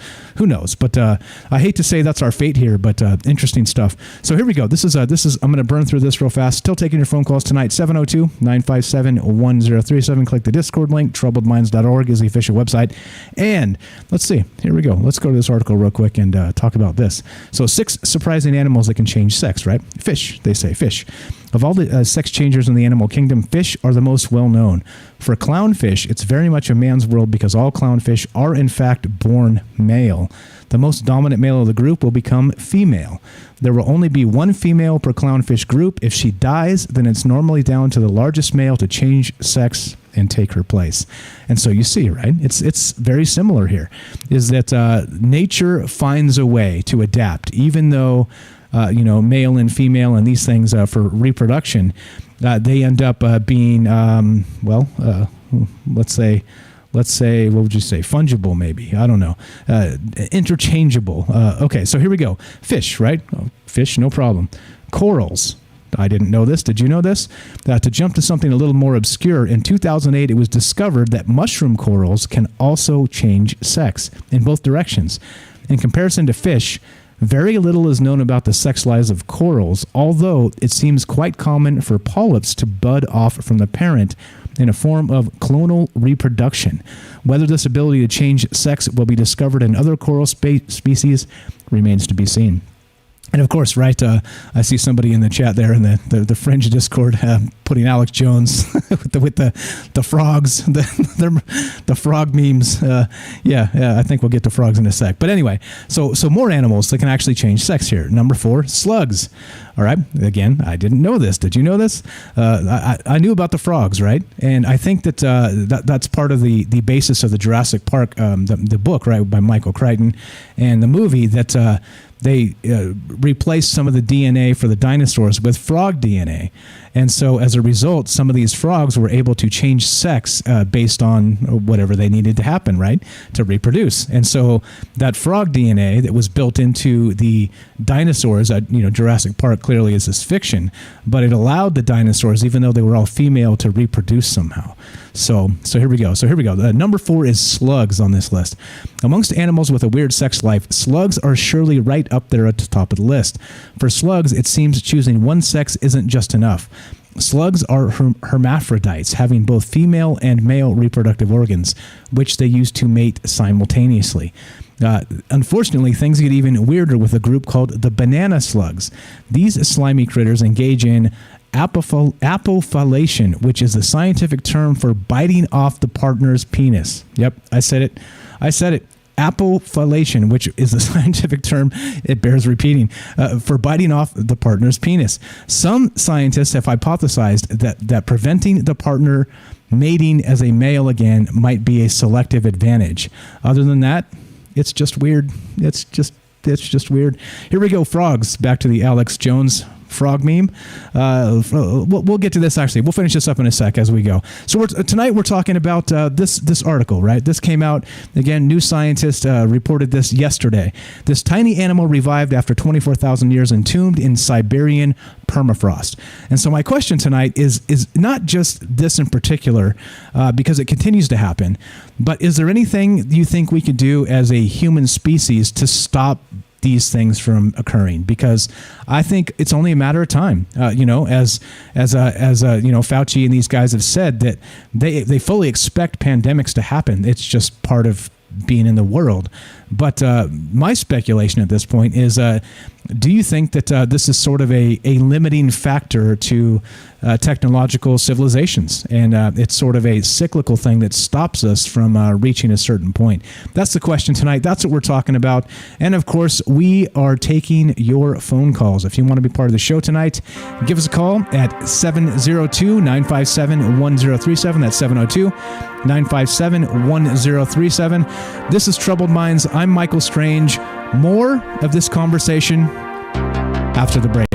But I hate to say that's our fate here, but interesting stuff. So here we go. This is I'm going to burn through this real fast. Still taking your phone calls tonight. 702-957-1037. Click the Discord link. TroubledMinds.org is the official website. And let's see. Here we we go. Let's go to this article real quick and talk about this. So 6 surprising animals that can change sex, right? Fish, they say, fish. Of all the sex changers in the animal kingdom, fish are the most well-known. For clownfish, it's very much a man's world because all clownfish are, in fact, born male. The most dominant male of the group will become female. There will only be one female per clownfish group. If she dies, then it's normally down to the largest male to change sex and take her place. And so you see, right? It's very similar here, is that nature finds a way to adapt, even though male and female and these things for reproduction, they end up being, let's say, what would you say? Fungible, maybe. I don't know. Interchangeable. Okay, so here we go. Fish, right? Oh, fish, no problem. Corals. I didn't know this. Did you know this? To jump to something a little more obscure, in 2008, it was discovered that mushroom corals can also change sex in both directions. In comparison to fish, very little is known about the sex lives of corals, although it seems quite common for polyps to bud off from the parent in a form of clonal reproduction. Whether this ability to change sex will be discovered in other coral species remains to be seen. And of course, right, I see somebody in the chat there in the Fringe Discord putting Alex Jones with the frogs, the frog memes. Yeah, I think we'll get to frogs in a sec. But anyway, so more animals that can actually change sex here. Number 4, slugs. All right, again, I didn't know this. Did you know this? I knew about the frogs, right? And I think that's part of the basis of the Jurassic Park, the book, right, by Michael Crichton, and the movie that they replaced some of the DNA for the dinosaurs with frog DNA. And so as a result, some of these frogs were able to change sex based on whatever they needed to happen, right, to reproduce. And so that frog DNA that was built into the dinosaurs, Jurassic Park clearly is this fiction, but it allowed the dinosaurs, even though they were all female, to reproduce somehow. So here we go. Number 4 is slugs on this list. Amongst animals with a weird sex life, slugs are surely right up there at the top of the list. For slugs, it seems choosing one sex isn't just enough. Slugs are hermaphrodites, having both female and male reproductive organs, which they use to mate simultaneously. Unfortunately, things get even weirder with a group called the banana slugs. These slimy critters engage in apophallation, which is the scientific term for biting off the partner's penis. Yep, I said it. Apophallation, which is the scientific term, it bears repeating, for biting off the partner's penis. Some scientists have hypothesized that preventing the partner mating as a male again might be a selective advantage. Other than that, it's just weird. It's just weird. Here we go, frogs. Back to the Alex Jones frog meme. We'll get to this, actually. We'll finish this up in a sec as we go. So tonight we're talking about this article, right? This came out, again, New Scientist reported this yesterday. This tiny animal revived after 24,000 years entombed in Siberian permafrost. And so my question tonight is not just this in particular, because it continues to happen, but is there anything you think we could do as a human species to stop these things from occurring? Because I think it's only a matter of time. As Fauci and these guys have said that they fully expect pandemics to happen. It's just part of being in the world. But my speculation at this point is, do you think that this is sort of a limiting factor to technological civilizations, and it's sort of a cyclical thing that stops us from reaching a certain point? That's the question tonight. That's what we're talking about. And of course, we are taking your phone calls. If you want to be part of the show tonight, give us a call at 702-957-1037. That's 702-957-1037. This is Troubled Minds. I'm Michael Strange. More of this conversation after the break.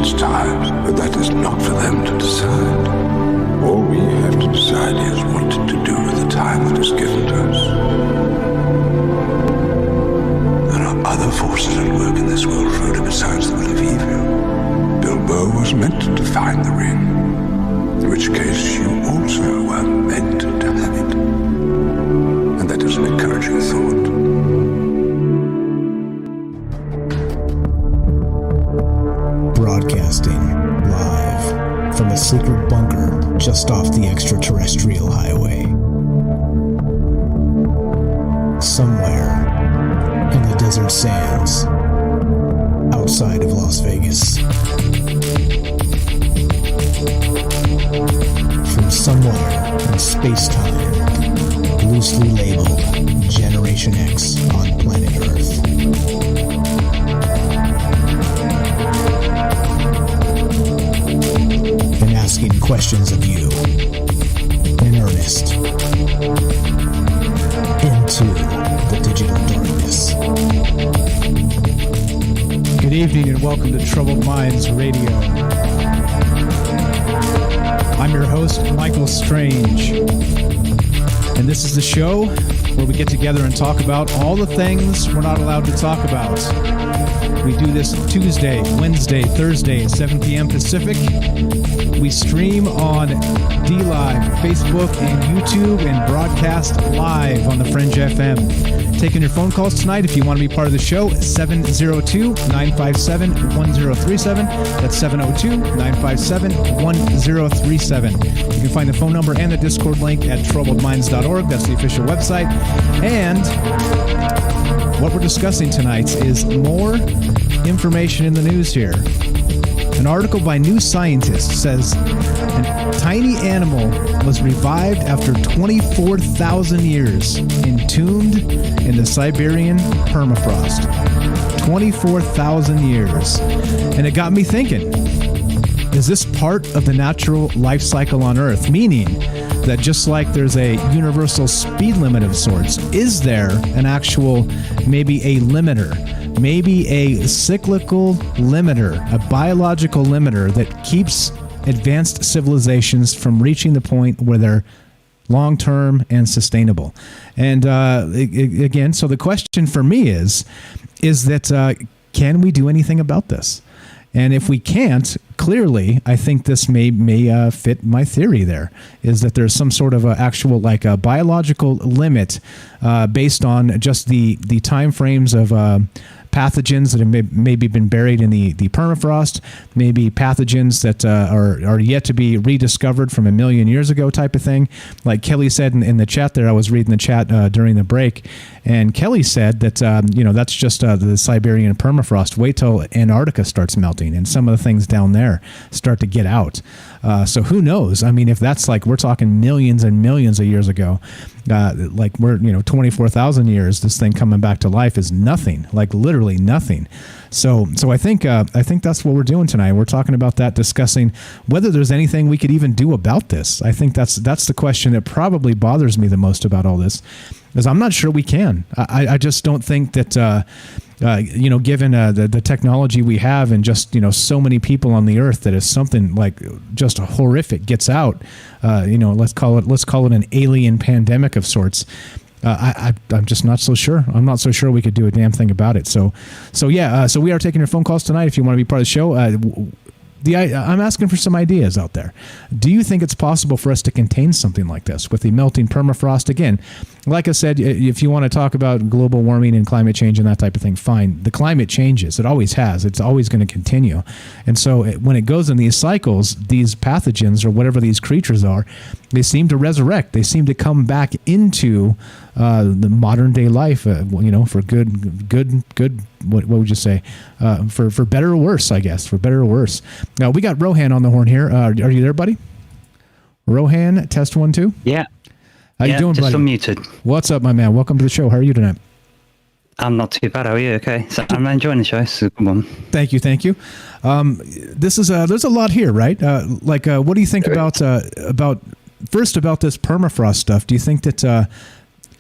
its times, but that is not for them to decide. All we have to decide is what to do with the time that is given to us. There are other forces at work in this world, Frodo, besides the will of evil. Bilbo was meant to find the ring, in which case you also were meant to have it. And that is an encouraging thought. Broadcasting live from a secret bunker just off the extraterrestrial highway. Somewhere in the desert sands outside of Las Vegas. From somewhere in space-time, loosely labeled Generation X on planet Earth. And asking questions of you in earnest into the digital darkness. Good evening and welcome to Troubled Minds Radio. I'm your host, Michael Strange, and this is the show where we get together and talk about all the things we're not allowed to talk about. We do this Tuesday, Wednesday, Thursday at 7 p.m. Pacific. We stream on DLive, Facebook, and YouTube, and broadcast live on the Fringe FM. Taking your phone calls tonight if you want to be part of the show, 702-957-1037. That's 702-957-1037. You can find the phone number and the Discord link at troubledminds.org. That's the official website. And what we're discussing tonight is more information in the news here. An article by New Scientist says a tiny animal was revived after 24,000 years, entombed in the Siberian permafrost. 24,000 years. And it got me thinking, is this part of the natural life cycle on Earth? Meaning that just like there's a universal speed limit of sorts, is there an actual, maybe a limiter? Maybe a cyclical limiter, a biological limiter that keeps advanced civilizations from reaching the point where they're long-term and sustainable. And again, so the question for me is that can we do anything about this? And if we can't, clearly, I think this may fit my theory there, is that there's some sort of a actual, like a biological limit based on just the time frames of pathogens that have maybe been buried in the permafrost, maybe pathogens that are yet to be rediscovered from a million years ago type of thing. Like Kelly said in the chat there, I was reading the chat during the break, and Kelly said that, that's just the Siberian permafrost. Wait till Antarctica starts melting and some of the things down there start to get out. So who knows? I mean, if that's like, we're talking millions and millions of years ago, like we're, 24,000 years, this thing coming back to life is nothing, like literally nothing. So I think that's what we're doing tonight. We're talking about that, discussing whether there's anything we could even do about this. I think that's the question that probably bothers me the most about all this, is I'm not sure we can. I just don't think that, given the technology we have and just, so many people on the earth, that if something like just horrific gets out, let's call it an alien pandemic of sorts. I'm just not so sure. I'm not so sure we could do a damn thing about it. So we are taking your phone calls tonight. If you want to be part of the show, I'm asking for some ideas out there. Do you think it's possible for us to contain something like this with the melting permafrost? Again, like I said, if you want to talk about global warming and climate change and that type of thing, fine. The climate changes. It always has. It's always going to continue. And so when it goes in these cycles, these pathogens or whatever these creatures are, they seem to resurrect. They seem to come back into the modern day life, for good. What would you say? For better or worse, I guess. For better or worse. Now we got Rohan on the horn here. Are you there, buddy? Rohan, test 1 2. Yeah. How you doing, buddy? Just unmuted. What's up, my man? Welcome to the show. How are you tonight? I'm not too bad. How are you? Okay. So I'm enjoying the show. It's a good one. Thank you. This is there's a lot here, right? What do you think about this permafrost stuff? Do you think that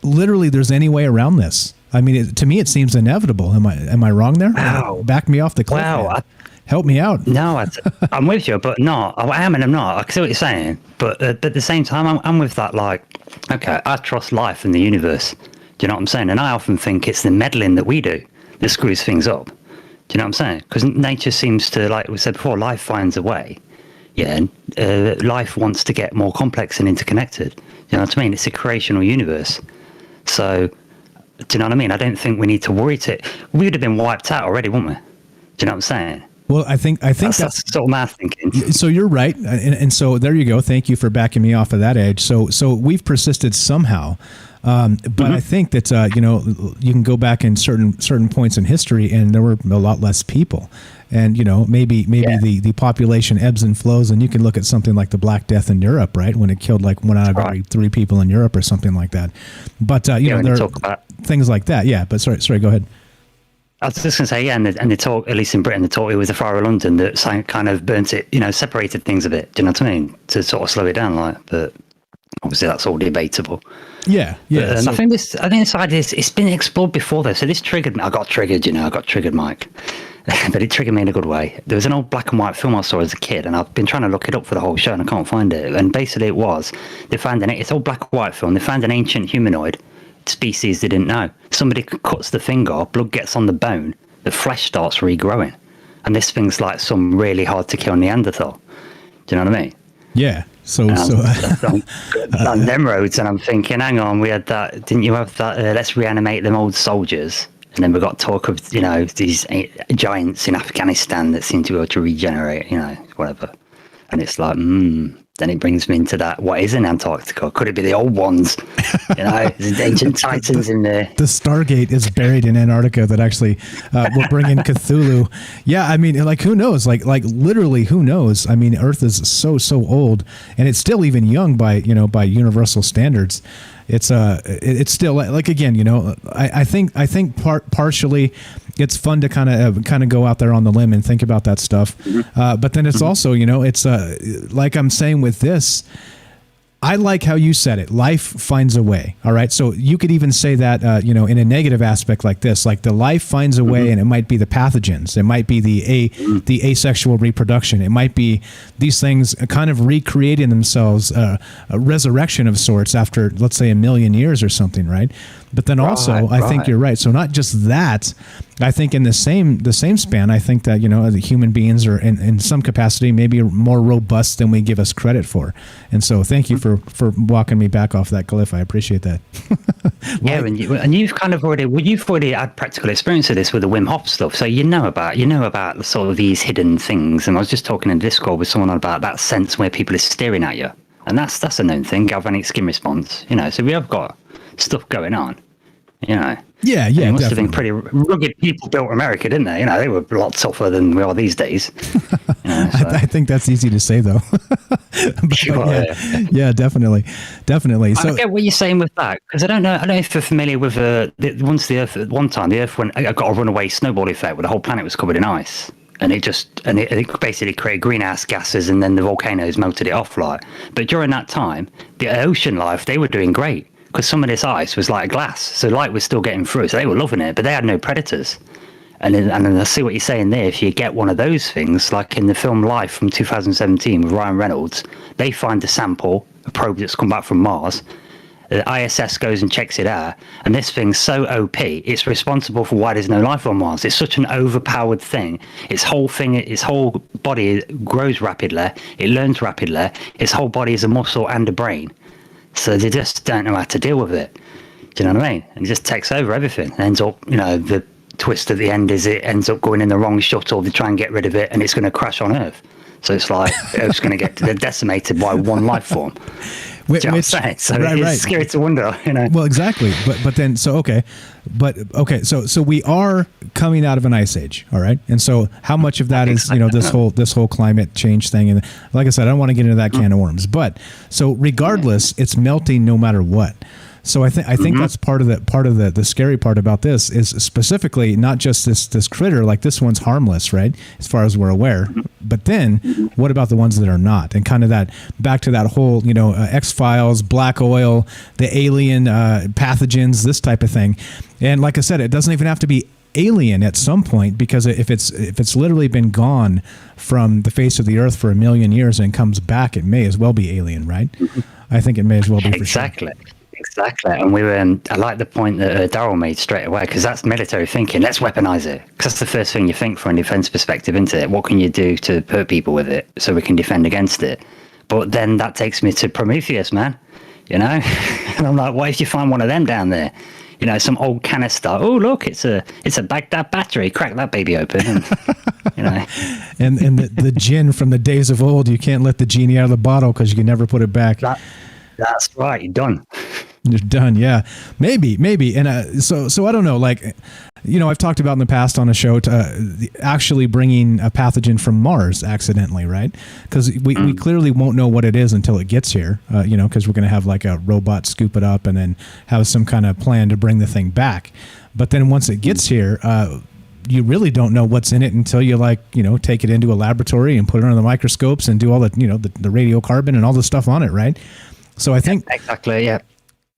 literally there's any way around this? I mean, to me, it seems inevitable. Am I wrong there? Wow. Back me off the cliff. Wow. Help me out. No, I'm with you, but not. I am and I'm not. I see what you're saying, but at the same time, I'm with that. Like, okay, I trust life and the universe. Do you know what I'm saying? And I often think it's the meddling that we do that screws things up. Do you know what I'm saying? Because nature seems to, like we said before, life finds a way. Yeah, and life wants to get more complex and interconnected. You know what I mean? It's a creational universe. So, do you know what I mean? I don't think we need to worry. We would have been wiped out already, wouldn't we? Do you know what I'm saying? Well, I think that's sort of my thinking. So you're right, and so there you go. Thank you for backing me off of that edge. So we've persisted somehow, but I think that you can go back in certain points in history, and there were a lot less people, and maybe the population ebbs and flows, and you can look at something like the Black Death in Europe, right, when it killed like 1 out of every 3 people in Europe or something like that. But there are things like that. Yeah, but sorry, go ahead. I was just going to say, yeah, and they talk, at least in Britain, they talk it was the fire of London that kind of burnt it, separated things a bit. Do you know what I mean? To sort of slow it down, but obviously that's all debatable. Yeah. And I think this idea it's been explored before though. So this triggered me. I got triggered, Mike. But it triggered me in a good way. There was an old black and white film I saw as a kid, and I've been trying to look it up for the whole show, and I can't find it. And basically they found it's old black and white film. They found an ancient humanoid species they didn't know. Somebody cuts the finger, blood gets on the bone, the flesh starts regrowing, and this thing's like some really hard to kill Neanderthal. Do you know what I mean? Yeah. So on them roads, and I'm thinking, hang on, we had that. Didn't you have that? Let's reanimate them old soldiers, and then we got talk of these giants in Afghanistan that seem to be able to regenerate, whatever. And it's like, then it brings me into that. What is in Antarctica? Could it be the old ones? There's ancient titans in there. The Stargate is buried in Antarctica that actually will bring in Cthulhu. Yeah, I mean, like, who knows? Like literally, who knows? I mean, Earth is so old, and it's still even young by universal standards. It's still like again, I think partially it's fun to kind of go out there on the limb and think about that stuff. But then it's also, it's like I'm saying with this, I like how you said it. Life finds a way. All right. So you could even say that, in a negative aspect like this, like the life finds a way, and it might be the pathogens. It might be the asexual reproduction. It might be these things kind of recreating themselves, a resurrection of sorts after, let's say, 1 million years or something. Right. But then also, I think you're right. So not just that, I think in the same span, I think that, the human beings are in some capacity maybe more robust than we give us credit for. And so thank you for walking me back off that cliff. I appreciate that. Yeah, and you've kind of already had practical experience of this with the Wim Hof stuff. So you know about sort of these hidden things. And I was just talking in Discord with someone about that sense where people are staring at you. And that's a known thing, galvanic skin response. So we have got stuff going on. Yeah, it must definitely. have been pretty rugged people built America, didn't they? They were a lot tougher than we are these days. I think that's easy to say, though. Yeah, definitely. So I get what you're saying with that, because I don't know if you're familiar with once the Earth, at one time, the Earth got a runaway snowball effect where the whole planet was covered in ice. And it basically created greenhouse gases, and then the volcanoes melted it off. But during that time, the ocean life, they were doing great. Because some of this ice was like glass, so light was still getting through, so they were loving it, but they had no predators. And I see what you're saying there. If you get one of those things, like in the film Life from 2017 with Ryan Reynolds, they find a sample, a probe that's come back from Mars. The ISS goes and checks it out, and this thing's so OP, it's responsible for why there's no life on Mars. It's such an overpowered thing. Its whole body grows rapidly, it learns rapidly, its whole body is a muscle and a brain. So they just don't know how to deal with it. Do you know what I mean? And it just takes over everything. It ends up, the twist at the end is it ends up going in the wrong shuttle. They try and get rid of it, and it's going to crash on Earth. So it's like Earth's going to get decimated by one life form. Do you know what I'm saying? So it's scary to wonder, Well, exactly. But then, so we are coming out of an ice age, all right? And so how much of that is, this whole climate change thing? And like I said, I don't want to get into that can of worms. But so regardless, it's melting no matter what. So I think that's part of the scary part about this is specifically not just this critter, like this one's harmless, right? As far as we're aware. But then what about the ones that are not? And kind of that back to that whole, X-Files, black oil, the alien pathogens, this type of thing. And like I said, it doesn't even have to be alien at some point, because if it's literally been gone from the face of the earth for 1 million years and comes back, it may as well be alien, right? I think it may as well be for sure. Exactly. And I like the point that Darryl made straight away, because that's military thinking. Let's weaponize it. Because that's the first thing you think from a defense perspective, isn't it? What can you do to hurt people with it so we can defend against it? But then that takes me to Prometheus, man. And I'm like, what if you find one of them down there? Some old canister. Oh, look, it's a Baghdad battery. Crack that baby open. And the gin from the days of old, you can't let the genie out of the bottle because you can never put it back. That's right. You're done. You're done. Yeah, maybe. And so I don't know. Like, I've talked about in the past on a show actually bringing a pathogen from Mars accidentally, right? Because we clearly won't know what it is until it gets here. Because we're going to have like a robot scoop it up and then have some kind of plan to bring the thing back. But then once it gets here, you really don't know what's in it until you take it into a laboratory and put it under the microscopes and do all the the radiocarbon and all the stuff on it, right? So I think exactly, yeah.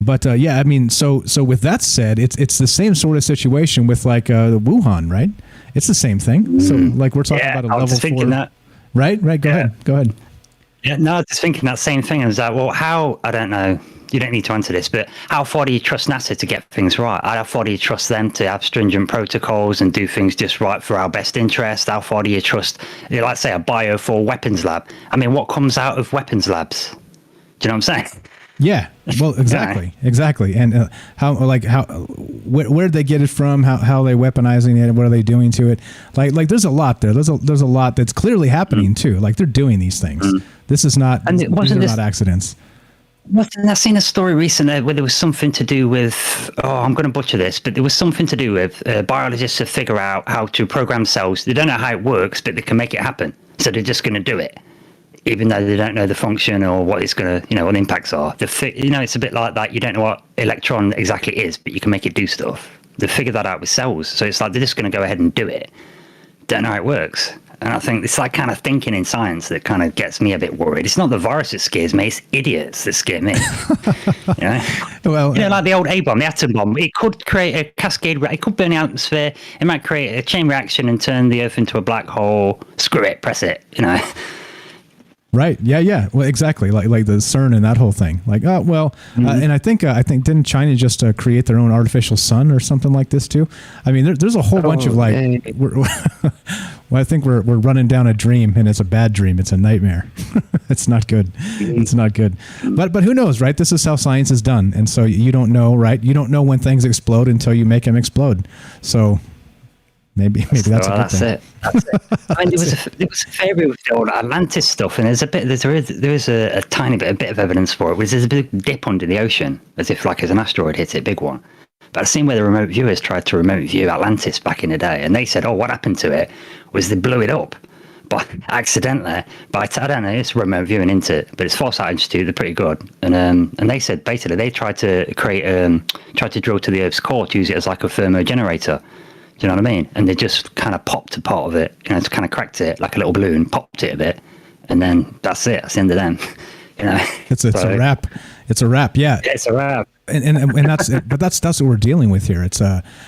But so with that said, it's the same sort of situation with like Wuhan, right? It's the same thing. So like we're talking about a level 4, that. Right. Go ahead. Yeah, no, I was just thinking that same thing. I was like, well, how? I don't know. You don't need to answer this, but how far do you trust NASA to get things right? How far do you trust them to have stringent protocols and do things just right for our best interest? How far do you trust, like say, a bio for weapons lab? I mean, what comes out of weapons labs? Do you know what I'm saying? Yeah, well, exactly. And where'd they get it from? How are they weaponizing it? What are they doing to it? Like there's a lot there. There's a lot that's clearly happening too. Like they're doing these things. This is not. And these are not accidents. I've seen a story recently where there was something to do with, I'm going to butcher this, but there was something to do with biologists to figure out how to program cells. They don't know how it works, but they can make it happen. So they're just going to do it, even though they don't know the function or what it's going to, what the impacts are. It's a bit like that. You don't know what electron exactly is, but you can make it do stuff. They figured that out with cells. So it's like they're just going to go ahead and do it. Don't know how it works. And I think it's like kind of thinking in science that kind of gets me a bit worried. It's not the virus that scares me, it's idiots that scare me. Well, like the old A bomb, the atom bomb, it could create a cascade, it could burn the atmosphere, it might create a chain reaction and turn the Earth into a black hole. Screw it, press it, Right. Yeah. Well, exactly. Like the CERN and that whole thing. Like, and I think didn't China just create their own artificial sun or something like this too? I mean, there's a whole bunch of like. Well, I think we're running down a dream, and it's a bad dream. It's a nightmare. It's not good. It's not good. But who knows, right? This is how science is done, and so you don't know, right? You don't know when things explode until you make them explode. So. Maybe that's a good thing. That's it. I mean, there was a theory with the old Atlantis stuff, and there is a tiny bit of evidence for it. There's a big dip under the ocean, as if like as an asteroid hit it, big one. But I've seen where the remote viewers tried to remote view Atlantis back in the day, and they said, what happened to it was they blew it up, but accidentally. But I don't know, it's remote viewing into it, but it's Foresight Institute. They're pretty good, and they said basically they tried to tried to drill to the Earth's core to use it as like a thermogenerator. Do you know what I mean? And they just kind of popped a part of it, just kind of cracked it like a little balloon, popped it a bit, and then that's it. That's the end of them. It's a wrap. It's a wrap. Yeah. It's a wrap. And that's but that's what we're dealing with here. It's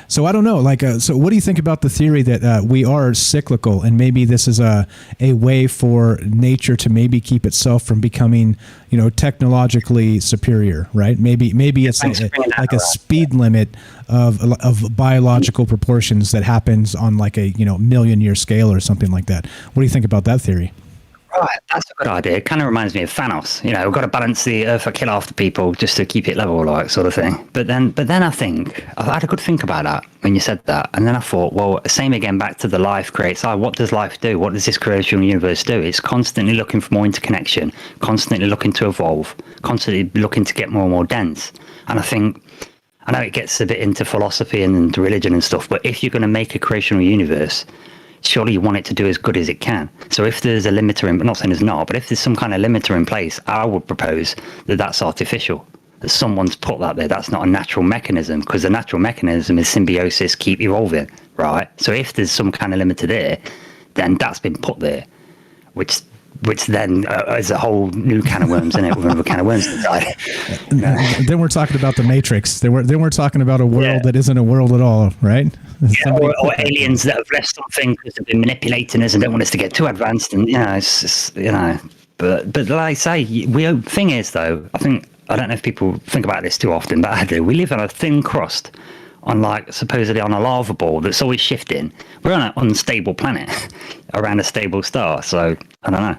so I don't know. Like so, what do you think about the theory that we are cyclical, and maybe this is a way for nature to maybe keep itself from becoming technologically superior, right? Maybe it's like a speed limit of biological proportions that happens on like a million-year scale or something like that. What do you think about that theory? Right, that's a good idea. It kind of reminds me of Thanos. We've got to balance the Earth or kill half the people just to keep it level, like sort of thing. But then I think I had a good think about that when you said that, and then I thought, well, same again back to the life creates. What does life do? What does this creational universe do? It's constantly looking for more interconnection, constantly looking to evolve, constantly looking to get more and more dense. And I know it gets a bit into philosophy and religion and stuff, but if you're going to make a creational universe, surely you want it to do as good as it can. So if there's a limiter, I'm not saying there's not, but if there's some kind of limiter in place, I would propose that that's artificial, that someone's put that there. That's not a natural mechanism, because the natural mechanism is symbiosis, keep evolving, right? So if there's some kind of limiter there, then that's been put there, which which then is a whole new can of worms, isn't it? With another can of worms inside. Then we're talking about the Matrix. Then we're talking about a world that isn't a world at all, right? Yeah, or aliens that have left something because they've been manipulating us and don't want us to get too advanced, and it's But like I say, thing is though, I don't know if people think about this too often, but I do. We live on a thin crust, on supposedly on a lava ball that's always shifting. We're on an unstable planet around a stable star, so I don't know.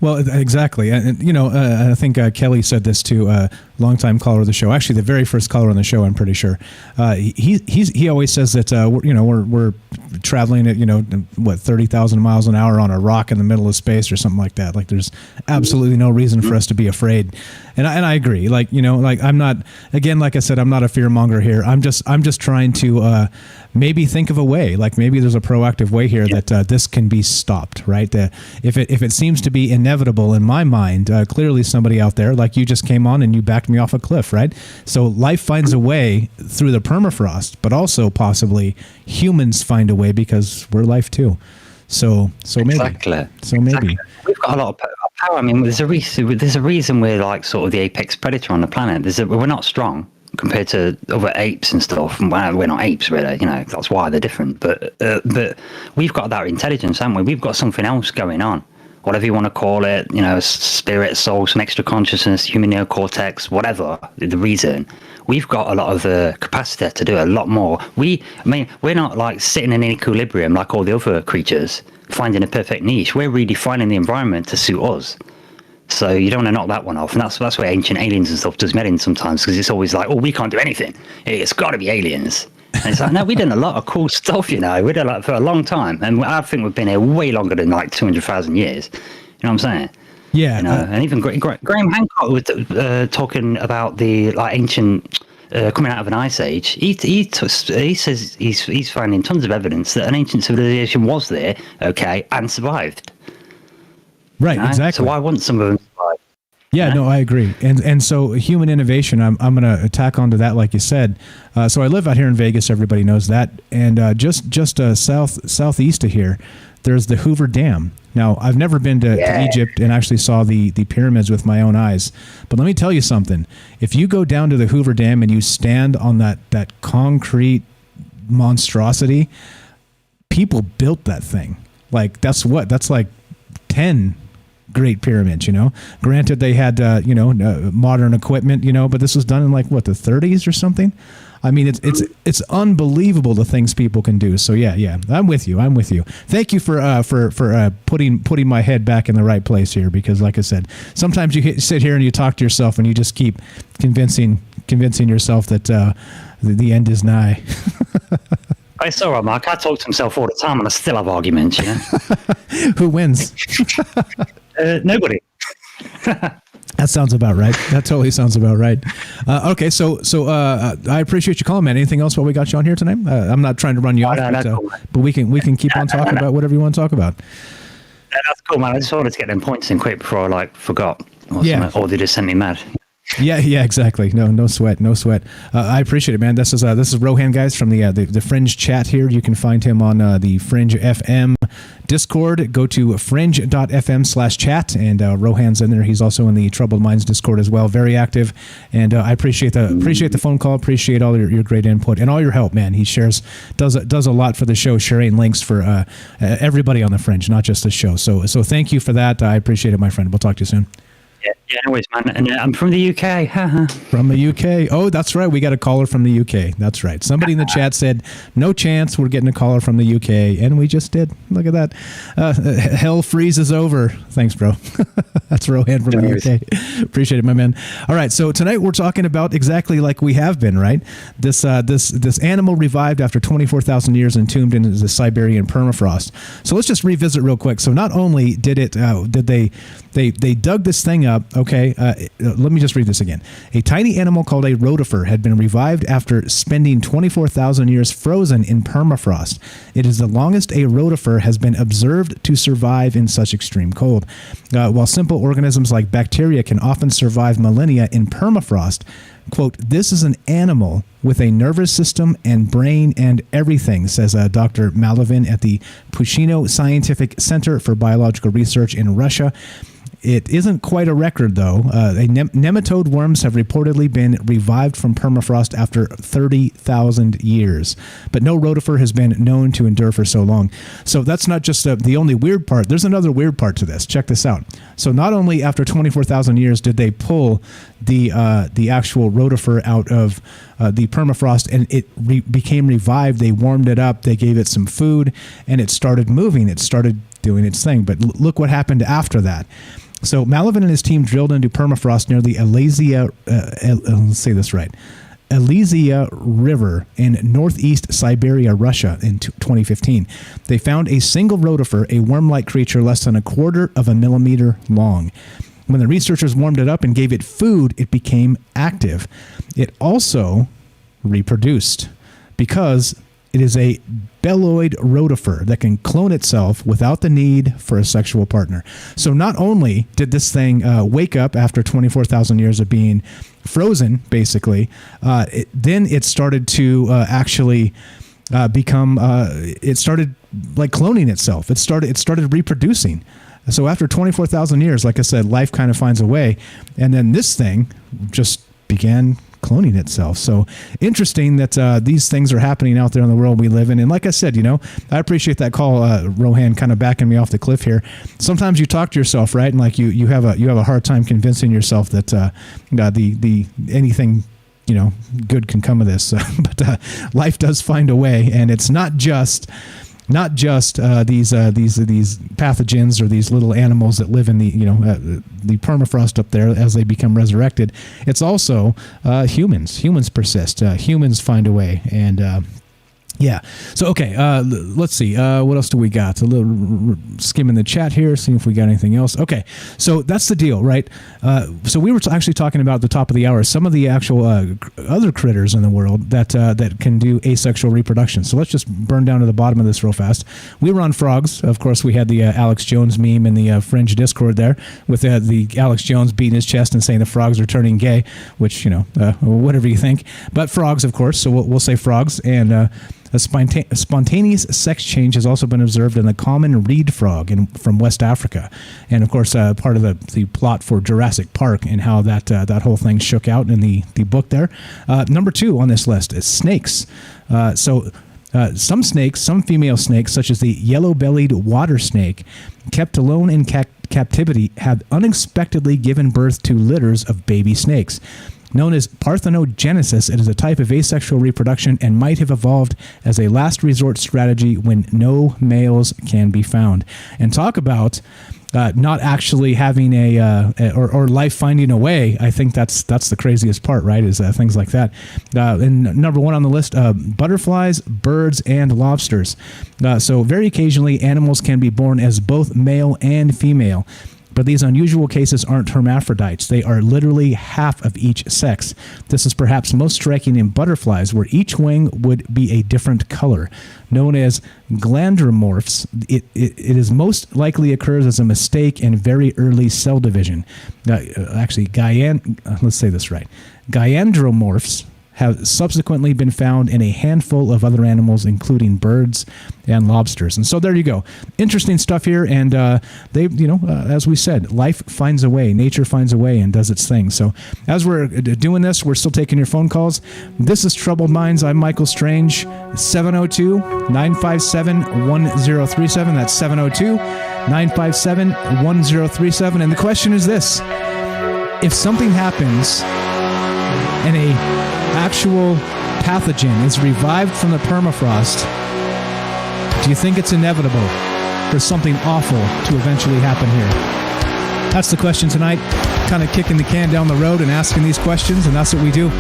Well, exactly. And I think Kelly said this to longtime caller of the show. Actually, the very first caller on the show, I'm pretty sure. He always says that we're traveling at 30,000 miles an hour on a rock in the middle of space or something like that. Like there's absolutely no reason for us to be afraid. And I agree. I'm not, again, like I said, I'm not a fear monger here. I'm just trying to maybe think of a way. Like maybe there's a proactive way here that this can be stopped, right? If it seems to be inevitable in my mind, clearly somebody out there, like you just came on and you backed me off a cliff, right? So life finds a way through the permafrost, but also possibly humans find a way because we're life too. So maybe. Exactly. So maybe. We've got a lot of power. I mean, there's a reason we're like sort of the apex predator on the planet. We're not strong compared to other apes and stuff. Well, we're not apes, really. That's why they're different. But we've got that intelligence, haven't we? We've got something else going on. Whatever you want to call it, spirit, soul, some extra consciousness, human neocortex, whatever the reason. We've got a lot of the capacity to do a lot more. We're not like sitting in equilibrium like all the other creatures, finding a perfect niche. We're redefining the environment to suit us. So you don't want to knock that one off. And that's where ancient aliens and stuff does met in sometimes, because it's always like, oh, we can't do anything. It's got to be aliens. And it's like, no, we've done a lot of cool stuff, We've done that for a long time. And I think we've been here way longer than like 200,000 years. You know what I'm saying? Yeah. And even Graham Hancock was talking about the ancient coming out of an ice age. He says he's finding tons of evidence that an ancient civilization was there, and survived. Right, exactly. So why wouldn't some of them survive? Yeah, no, I agree. And so human innovation, I'm going to tack onto that, like you said. So I live out here in Vegas. Everybody knows that. And just southeast of here, there's the Hoover Dam. Now, I've never been to Egypt and actually saw the pyramids with my own eyes. But let me tell you something. If you go down to the Hoover Dam and you stand on that concrete monstrosity, people built that thing. That's like 10 great pyramids, Granted, they had, modern equipment, but this was done in the 30s or something. I mean, it's unbelievable the things people can do. So yeah, I'm with you. Thank you for putting my head back in the right place here, because like I said, sometimes you sit here and you talk to yourself and you just keep convincing yourself that the end is nigh. It's all right, Mark. I talk to myself all the time and I still have arguments, Who wins? Nobody. That sounds about right. That totally sounds about right. Okay, so I appreciate you calling, man. Anything else while we got you on here tonight? I'm not trying to run you off, but we can keep on talking about whatever you want to talk about. That's cool, man. I just wanted to get them points in quick before I forgot. Or they just sent me mad. Yeah, exactly. No sweat. I appreciate it, man. This is Rohan, guys, from the Fringe chat here. You can find him on the Fringe FM Discord. Go to fringe.fm/chat, and Rohan's in there. He's also in the Troubled Minds Discord as well. Very active, and I appreciate the phone call. Appreciate all your great input and all your help, man. He does a lot for the show, sharing links for everybody on the Fringe, not just the show. So thank you for that. I appreciate it, my friend. We'll talk to you soon. Yeah, anyways, man. And I'm from the UK. From the UK. Oh, that's right. We got a caller from the UK. That's right. Somebody in the chat said, no chance we're getting a caller from the UK. And we just did. Look at that. Hell freezes over. Thanks, bro. That's Rohan from the UK. Appreciate it, my man. All right. So tonight we're talking about exactly like we have been, right? This animal revived after 24,000 years entombed in the Siberian permafrost. So let's just revisit real quick. So not only did they dug this thing up. Okay, let me just read this again. A tiny animal called a rotifer had been revived after spending 24,000 years frozen in permafrost. It is the longest a rotifer has been observed to survive in such extreme cold. While simple organisms like bacteria can often survive millennia in permafrost, Quote, "This is an animal with a nervous system and brain and everything," says Dr. Malovin at the Pushino Scientific Center for Biological Research in Russia. It isn't quite a record, though. Nematode worms have reportedly been revived from permafrost after 30,000 years, but no rotifer has been known to endure for so long. So that's not just the only weird part. There's another weird part to this. Check this out. So not only after 24,000 years did they pull the actual rotifer out of the permafrost and it became revived, they warmed it up, they gave it some food, and it started moving. It started doing its thing. But look what happened after that. So Malovin and his team drilled into permafrost near the let's say this right, Elysia River in northeast Siberia, Russia in 2015. They found a single rotifer, a worm-like creature less than 1/4 of a millimeter long. When the researchers warmed it up and gave it food, it became active. It also reproduced because it is a belloid rotifer that can clone itself without the need for a sexual partner. So not only did this thing wake up after 24,000 years of being frozen, basically, then it started to actually become. It started like cloning itself. It started reproducing. So after 24,000 years, like I said, life kind of finds a way, and then this thing just began cloning itself. So interesting that these things are happening out there in the world we live in. And like I said, I appreciate that call, Rohan, kind of backing me off the cliff here. Sometimes you talk to yourself, right? And like you have a hard time convincing yourself that the anything good can come of this. But life does find a way, and it's not just these pathogens or these little animals that live in the permafrost up there as they become resurrected. It's also humans. Humans persist. Humans find a way. And yeah. So, okay, let's see. What else do we got? A little skimming the chat here, seeing if we got anything else. Okay, so that's the deal, right? So we were actually talking about at the top of the hour some of the actual other critters in the world that can do asexual reproduction. So let's just burn down to the bottom of this real fast. We were on frogs. Of course, we had the Alex Jones meme in the Fringe Discord there with the Alex Jones beating his chest and saying the frogs are turning gay, which, whatever you think. But frogs, of course, so we'll say frogs. And a spontaneous sex change has also been observed in the common reed frog from West Africa. And, of course, part of the plot for Jurassic Park and how that whole thing shook out in the book there. Number 2 on this list is snakes. Some snakes, some female snakes, such as the yellow-bellied water snake, kept alone in captivity, have unexpectedly given birth to litters of baby snakes. Known as Parthenogenesis, it is a type of asexual reproduction and might have evolved as a last resort strategy when no males can be found. And talk about not actually having or life finding a way. I think that's the craziest part, right? Is things like that. And number 1 on the list, butterflies, birds, and lobsters. So very occasionally, animals can be born as both male and female. But these unusual cases aren't hermaphrodites. They are literally half of each sex. This is perhaps most striking in butterflies, where each wing would be a different color. Known as glandromorphs, it is most likely occurs as a mistake in very early cell division. Let's say this right. Gaiandromorphs have subsequently been found in a handful of other animals, including birds and lobsters. And so there you go. Interesting stuff here. And as we said, life finds a way. Nature finds a way and does its thing. So as we're doing this, we're still taking your phone calls. This is Troubled Minds. I'm Michael Strange. 702-957-1037. That's 702-957-1037. And the question is this: if something happens and a actual pathogen is revived from the permafrost, do you think it's inevitable for something awful to eventually happen here? That's the question tonight. Kind of kicking the can down the road and asking these questions, and that's what we do.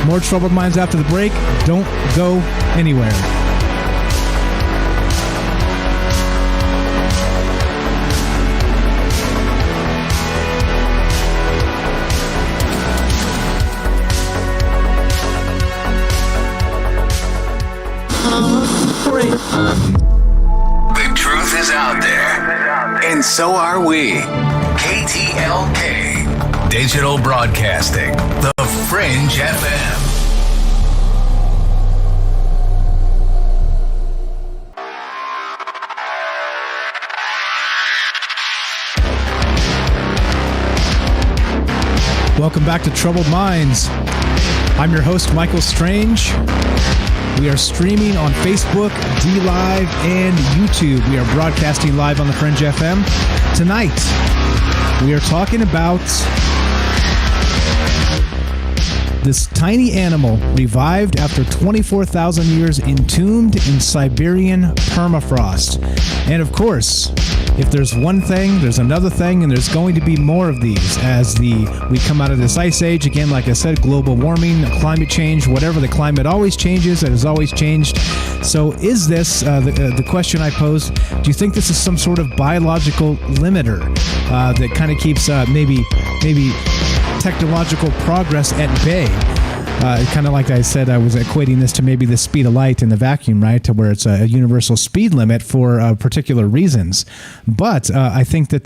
More Troubled Minds after the break. Don't go anywhere. The truth is out there, and so are we. KTLK, Digital Broadcasting, The Fringe FM. Welcome back to Troubled Minds. I'm your host, Michael Strange. We are streaming on Facebook, DLive, and YouTube. We are broadcasting live on the Fringe FM. Tonight, we are talking about this tiny animal revived after 24,000 years entombed in Siberian permafrost. And of course, if there's one thing, there's another thing, and there's going to be more of these as we come out of this ice age. Again, like I said, global warming, climate change, whatever. The climate always changes. It has always changed. So is this, the question I pose, do you think this is some sort of biological limiter that kind of keeps maybe technological progress at bay? Kind of like I said, I was equating this to maybe the speed of light in the vacuum, right? To where it's a universal speed limit for particular reasons. But I think that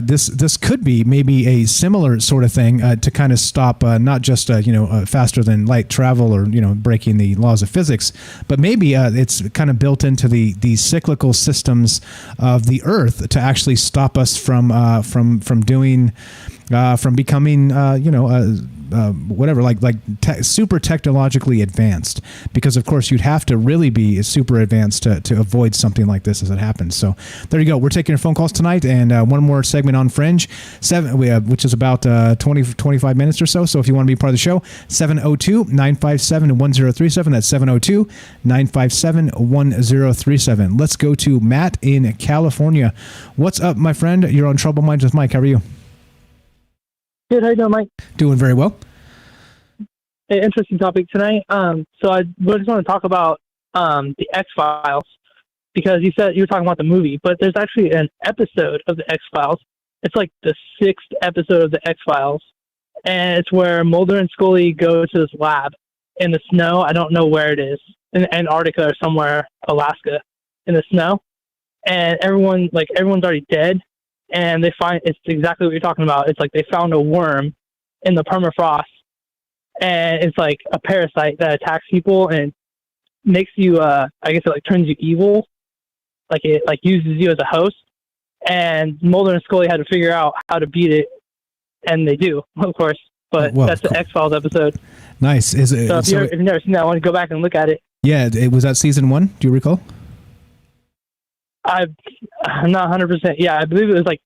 this could be maybe a similar sort of thing to kind of stop not just faster than light travel or breaking the laws of physics, but maybe it's kind of built into the cyclical systems of the Earth to actually stop us from becoming super technologically advanced, because of course you'd have to really be super advanced to avoid something like this as it happens. So there you go. We're taking your phone calls tonight, and one more segment on Fringe, which is about 25 minutes or so. So if you want to be part of the show, 702-957-1037. That's 702-957-1037. Let's go to Matt in California. What's up, my friend? You're on Troubled Minds with Mike. How are you? Good. How you doing, Mike? Doing very well. Hey, interesting topic tonight. So I just want to talk about the X-Files, because you said you were talking about the movie, but there's actually an episode of the X-Files. It's like the 6th episode of the X-Files, and it's where Mulder and Scully go to this lab in the snow. I don't know where it is, in Antarctica or somewhere, Alaska, in the snow, and everyone's already dead. And they find, it's exactly what you're talking about. It's like they found a worm in the permafrost, and it's like a parasite that attacks people and makes you, I guess it like turns you evil. Like it like uses you as a host. And Mulder and Scully had to figure out how to beat it, and they do, of course. But that's the X-Files episode. Nice. So if you've never seen that, I want to go back and look at it. Yeah, was that season 1? Do you recall? I'm not 100%. Yeah, I believe it was like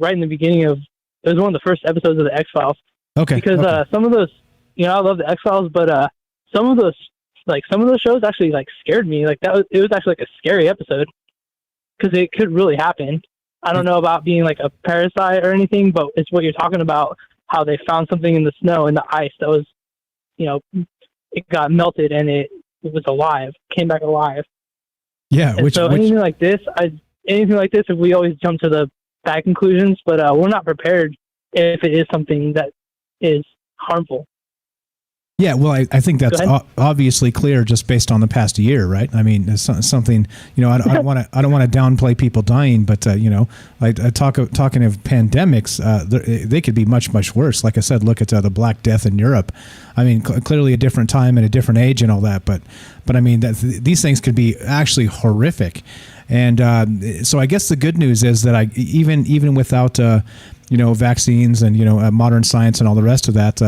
right in the beginning of. It was one of the first episodes of the X-Files. Okay. Because some of those, I love the X-Files, but some of those shows actually like scared me. Like it was actually like a scary episode, because it could really happen. I don't know about being like a parasite or anything, but it's what you're talking about. How they found something in the snow and the ice that was, it got melted and it was alive, came back alive. Yeah, anything like this, if we always jump to the bad conclusions, but we're not prepared if it is something that is harmful. Yeah, well, I think that's obviously clear just based on the past year, right? I mean, it's something, I don't want to downplay people dying, but talking of pandemics, they could be much, much worse. Like I said, look at the Black Death in Europe. I mean, clearly a different time and a different age and all that, but I mean, these things could be actually horrific. And so I guess the good news is that even without vaccines and modern science and all the rest of that.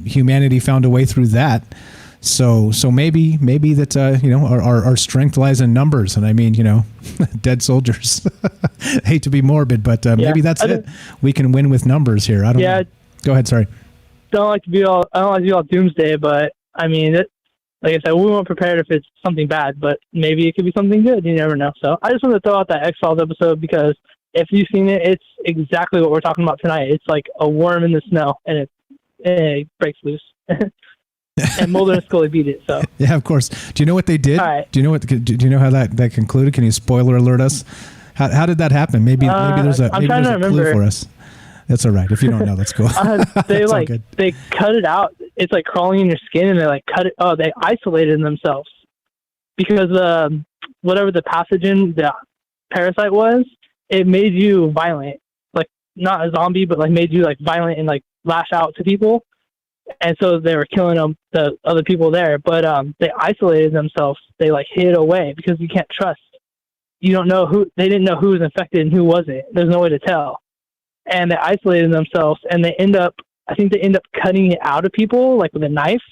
Humanity found a way through that, so maybe that our strength lies in numbers, and I mean dead soldiers. Hate to be morbid, but maybe that's it. We can win with numbers here. I don't know. Go ahead. Sorry. I don't like to be all doomsday, but I mean, like I said, we weren't prepared if it's something bad, but maybe it could be something good. You never know. So I just want to throw out that X-Files episode, because if you've seen it, it's exactly what we're talking about tonight. It's like a worm in the snow, and it breaks loose. And Mulder and Scully beat it. So yeah, of course. Do you know what they did? Right. Do you know how that concluded? Can you spoiler alert us? How did that happen? Maybe there's a clue for us. That's all right. If you don't know, that's cool. They cut it out. It's like crawling in your skin, and they like cut it. Oh, they isolated themselves because whatever the pathogen, the parasite was, it made you violent. Like not a zombie, but like made you like violent and like lash out to people. And so they were killing the other people there, but they isolated themselves. They like hid away because you can't trust. You don't know they didn't know who was infected and who wasn't. There's no way to tell. And they isolated themselves, and I think they end up cutting it out of people, like with a knife,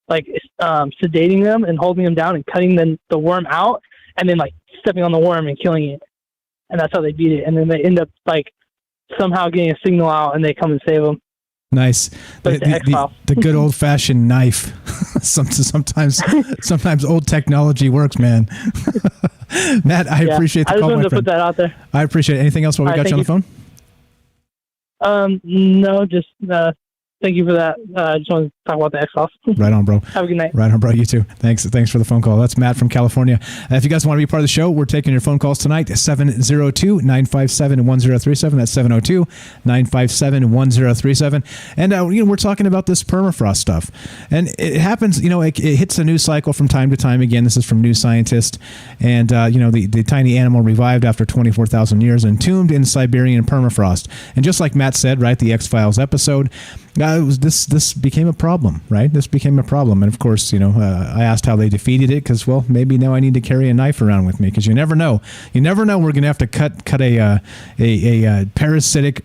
like sedating them and holding them down and cutting the worm out, and then like stepping on the worm and killing it. And that's how they beat it. And then they end up like somehow getting a signal out, and they come and save them. Nice. The good old fashioned knife. Sometimes old technology works, man. Matt, I appreciate the call. I just wanted to put that out there. I appreciate it. Anything else while we got you on the phone? No, just thank you for that. I just wanted to talk about the X-Files. Right on, bro. Have a good night. Right on, bro. You too. Thanks for the phone call. That's Matt from California. If you guys want to be part of the show, we're taking your phone calls tonight. 702-957-1037. That's 702-957-1037. And we're talking about this permafrost stuff. And it happens, it hits a news cycle from time to time. Again, this is from New Scientist. And, the tiny animal revived after 24,000 years, entombed in Siberian permafrost. And just like Matt said, right, the X-Files episode, this became a problem, right? This became a problem. And of course, I asked how they defeated it because, well, maybe now I need to carry a knife around with me because you never know. You never know. We're going to have to cut a parasitic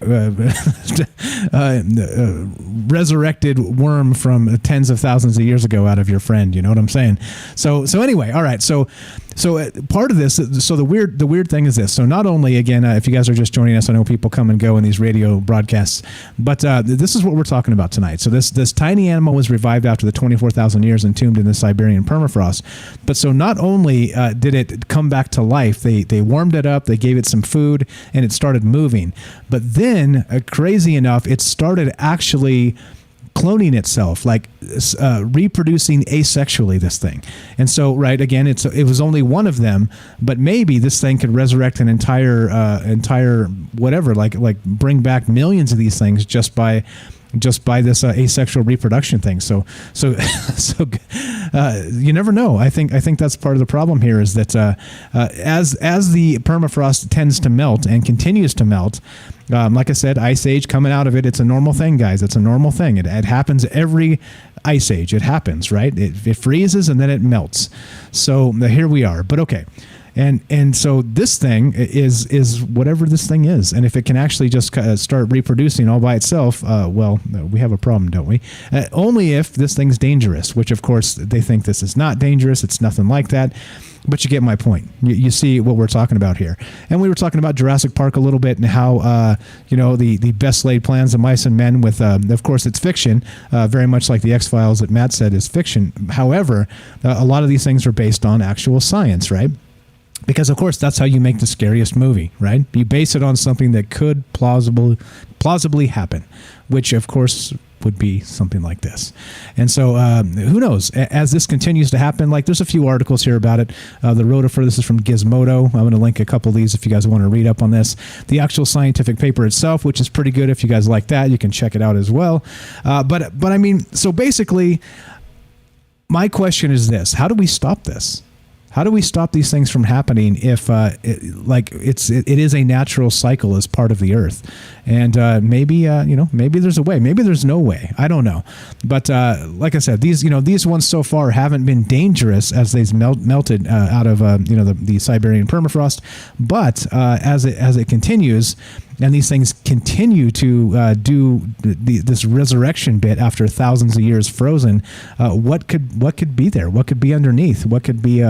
resurrected worm from tens of thousands of years ago out of your friend. You know what I'm saying? So anyway, all right. So part of this, so the weird thing is this. So not only, again, if you guys are just joining us, I know people come and go in these radio broadcasts, but this is what we're talking about tonight. So this tiny animal was revived after the 24,000 years entombed in the Siberian permafrost. But so not only did it come back to life, they warmed it up, they gave it some food, and it started moving. But then, crazy enough, it started actually cloning itself, like reproducing asexually, this thing. And so, right, again, it was only one of them, but maybe this thing could resurrect an entire whatever, like bring back millions of these things just by this asexual reproduction thing. So you never know. I think that's part of the problem here is that as the permafrost tends to melt and continues to melt, like I said, ice age coming out of it, it's a normal thing, guys. It's a normal thing. It happens every ice age. It happens, right? It freezes and then it melts. So here we are. But okay. And so this thing is whatever this thing is. And if it can actually just start reproducing all by itself, well, we have a problem, don't we? Only if this thing's dangerous, which, of course, they think this is not dangerous. It's nothing like that. But you get my point. You see what we're talking about here. And we were talking about Jurassic Park a little bit and how, the best laid plans of mice and men with, of course, it's fiction, very much like the X-Files that Matt said is fiction. However, a lot of these things are based on actual science, right? Because, of course, that's how you make the scariest movie, right? You base it on something that could plausibly happen, which, of course, would be something like this. And so who knows? As this continues to happen, like there's a few articles here about it. The rotifer, this is from Gizmodo. I'm going to link a couple of these if you guys want to read up on this. The actual scientific paper itself, which is pretty good. If you guys like that, you can check it out as well. But I mean, so basically, my question is this. How do we stop this? How do we stop these things from happening if it is a natural cycle as part of the Earth? And maybe there's a way. Maybe there's no way. I don't know. But like I said, these ones so far haven't been dangerous as they've melted out of the Siberian permafrost. But as it continues, and these things continue to do this resurrection bit after thousands of years frozen, what could be there? What could be underneath? What could be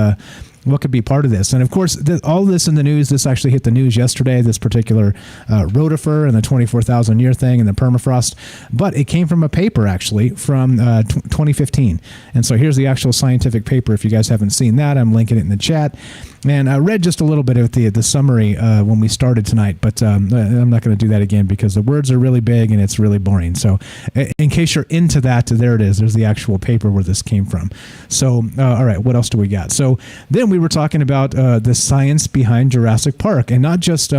part of this? And of course, all this in the news, this actually hit the news yesterday, this particular rotifer and the 24,000 year thing and the permafrost, but it came from a paper actually from 2015. And so here's the actual scientific paper. If you guys haven't seen that, I'm linking it in the chat. And I read just a little bit of the summary when we started tonight, but I'm not going to do that again because the words are really big and it's really boring. So in case you're into that, there it is. There's the actual paper where this came from. So, all right, what else do we got? So then we were talking about the science behind Jurassic Park, and not just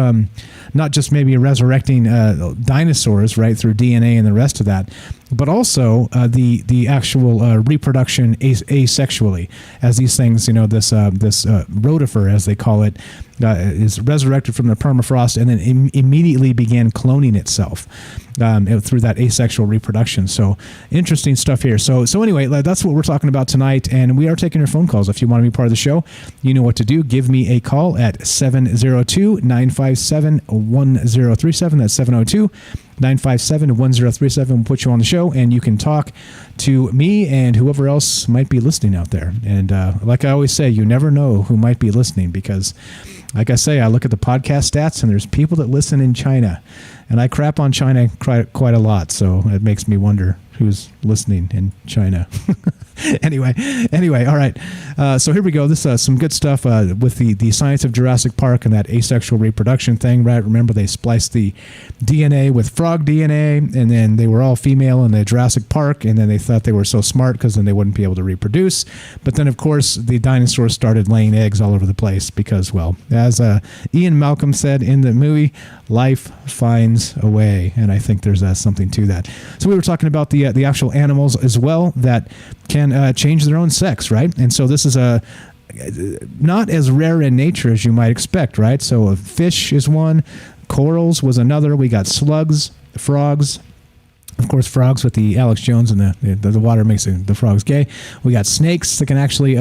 maybe resurrecting dinosaurs, right, through DNA and the rest of that. but also the actual reproduction asexually, as these things, this rotifer, as they call it, is resurrected from the permafrost and then immediately began cloning itself through that asexual reproduction. So interesting stuff here. So anyway, that's what we're talking about tonight, and we are taking your phone calls. If you want to be part of the show, you know what to do. Give me a call at 702-957-1037. That's 702-957-1037. We'll put you on the show, and you can talk to me and whoever else might be listening out there. And like I always say, you never know who might be listening, because like I say, I look at the podcast stats and there's people that listen in China, and I crap on China quite a lot. So it makes me wonder who's listening in China. Anyway, all right. So here we go. This some good stuff with the science of Jurassic Park and that asexual reproduction thing, right? Remember, they spliced the DNA with frog DNA, and then they were all female in the Jurassic Park, and then they thought they were so smart because then they wouldn't be able to reproduce. But then, of course, the dinosaurs started laying eggs all over the place because, well, as Ian Malcolm said in the movie, life finds a way, and I think there's something to that. So we were talking about the actual animals as well that can change their own sex, right? And so this is not as rare in nature as you might expect, right? So a fish is one, corals was another. We got slugs, frogs. Of course, frogs with the Alex Jones and the water makes the frogs gay. We got snakes that can actually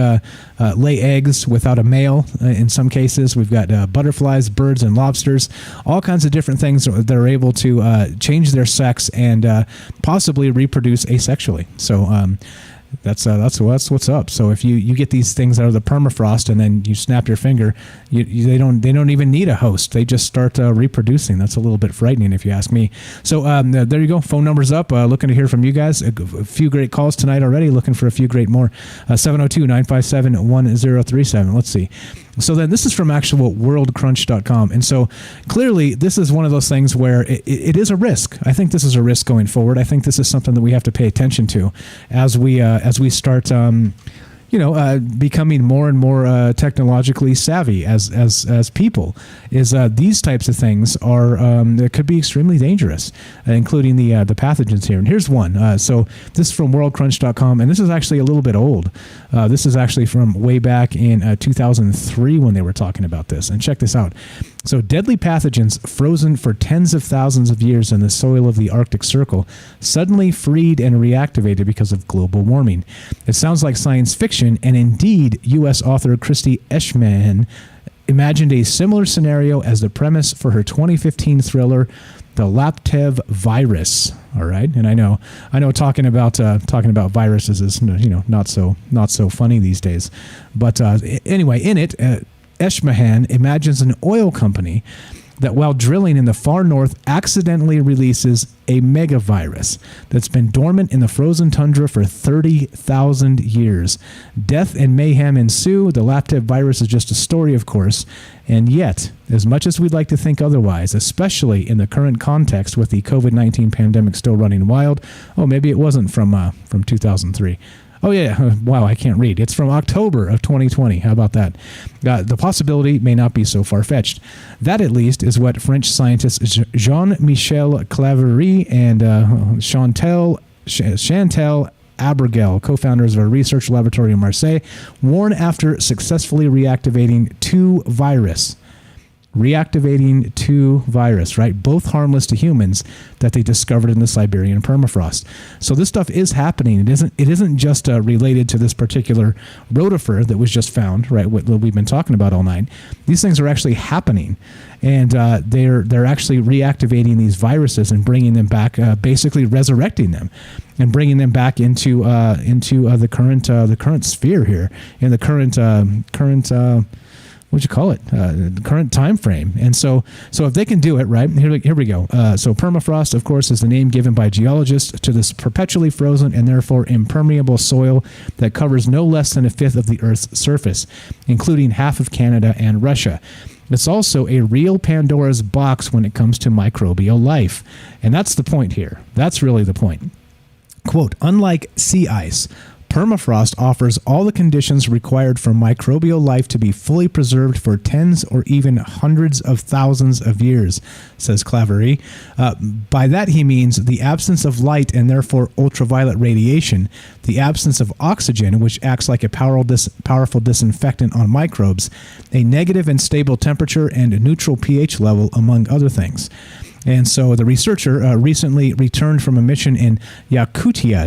lay eggs without a male in some cases. We've got butterflies, birds, and lobsters. All kinds of different things that are able to change their sex and possibly reproduce asexually. So that's what's up. So if you get these things out of the permafrost and then you snap your finger, they don't even need a host. They just start reproducing. That's a little bit frightening if you ask me. So there you go. Phone numbers up. Looking to hear from you guys. A few great calls tonight already. Looking for a few great more. 702-957-1037. Let's see. So then this is from actual worldcrunch.com. And so clearly this is one of those things where it is a risk. I think this is a risk going forward. I think this is something that we have to pay attention to as we start becoming more and more technologically savvy as people. Is these types of things are that could be extremely dangerous, including the pathogens here. And here's one. So this is from worldcrunch.com, and this is actually a little bit old. This is actually from way back in 2003 when they were talking about this. And check this out. So deadly pathogens frozen for tens of thousands of years in the soil of the Arctic Circle suddenly freed and reactivated because of global warming. It sounds like science fiction, and indeed, U.S. author Christy Eshman imagined a similar scenario as the premise for her 2015 thriller, The Laptev Virus. All right, and I know, talking about viruses is not so funny these days, but anyway, in it. Eshmahan imagines an oil company that, while drilling in the far north, accidentally releases a megavirus that's been dormant in the frozen tundra for 30,000 years. Death and mayhem ensue. The Laptev virus is just a story, of course, and yet, as much as we'd like to think otherwise, especially in the current context with the COVID-19 pandemic still running wild, maybe it wasn't from 2003. Oh, yeah. Wow, I can't read. It's from October of 2020. How about that? The possibility may not be so far-fetched. That, at least, is what French scientists Jean-Michel Claverie and Chantal Abrigel, co-founders of a research laboratory in Marseille, warn after successfully reactivating two virus, right? Both harmless to humans that they discovered in the Siberian permafrost. So this stuff is happening. It isn't just related to this particular rotifer that was just found, right? What we've been talking about all night. These things are actually happening, and they're actually reactivating these viruses and bringing them back, basically resurrecting them, and bringing them back into the current sphere here, in the current what'd you call it? The current time frame. And so if they can do it, right, here we go. So permafrost, of course, is the name given by geologists to this perpetually frozen and therefore impermeable soil that covers no less than a fifth of the Earth's surface, including half of Canada and Russia. It's also a real Pandora's box when it comes to microbial life. And that's the point here. That's really the point. Quote, unlike sea ice, Permafrost offers all the conditions required for microbial life to be fully preserved for tens or even hundreds of thousands of years, says Claverie. By that he means the absence of light and therefore ultraviolet radiation, the absence of oxygen, which acts like a powerful disinfectant on microbes, a negative and stable temperature, and a neutral pH level, among other things. And so the researcher recently returned from a mission in Yakutia,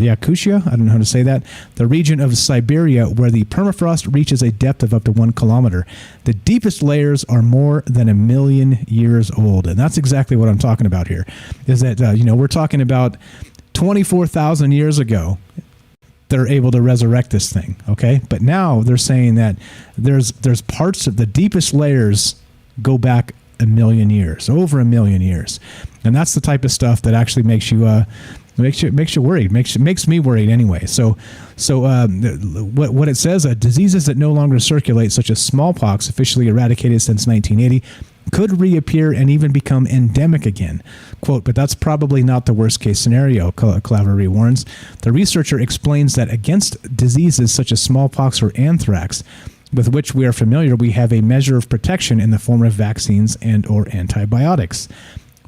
I don't know how to say that, the region of Siberia where the permafrost reaches a depth of up to 1 kilometer. The deepest layers are more than 1 million years old. And that's exactly what I'm talking about here, is that, we're talking about 24,000 years ago. They're able to resurrect this thing, okay? But now they're saying that there's parts of the deepest layers go back 1 million years, over 1 million years, and that's the type of stuff that actually makes you worried, makes me worried anyway. So what it says, diseases that no longer circulate, such as smallpox, officially eradicated since 1980, could reappear and even become endemic again. Quote, but that's probably not the worst case scenario, Claverie warns. The researcher explains that against diseases such as smallpox or anthrax, with which we are familiar, we have a measure of protection in the form of vaccines and or antibiotics.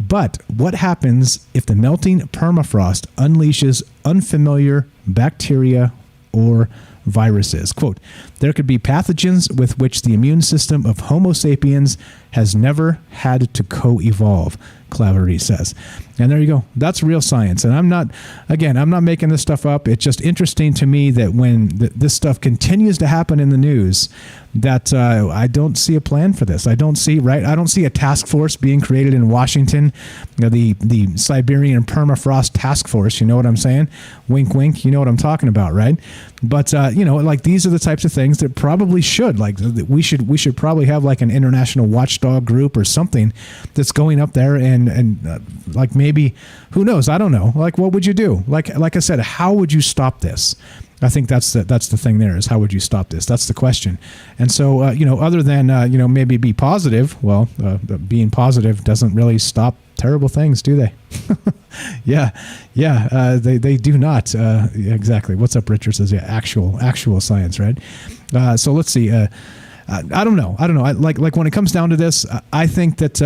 But what happens if the melting permafrost unleashes unfamiliar bacteria or viruses? Quote, there could be pathogens with which the immune system of Homo sapiens has never had to co-evolve, Claverie says. And there you go. That's real science. And I'm not making this stuff up. It's just interesting to me that when this stuff continues to happen in the news, that I don't see a plan for this. I don't see a task force being created in Washington, the Siberian Permafrost Task Force. You know what I'm saying? Wink, wink. You know what I'm talking about, right? But these are the types of things that probably should, we should probably have like an international watchdog group or something that's going up there and maybe, who knows? I don't know. Like, what would you do? Like I said, how would you stop this? I think that's the thing there, is how would you stop this? That's the question. And so, other than, maybe be positive, well, being positive doesn't really stop terrible things, do they? They do not. Exactly. What's up, Richard says, yeah, actual science, right? So let's see. I don't know. Like when it comes down to this, I think that,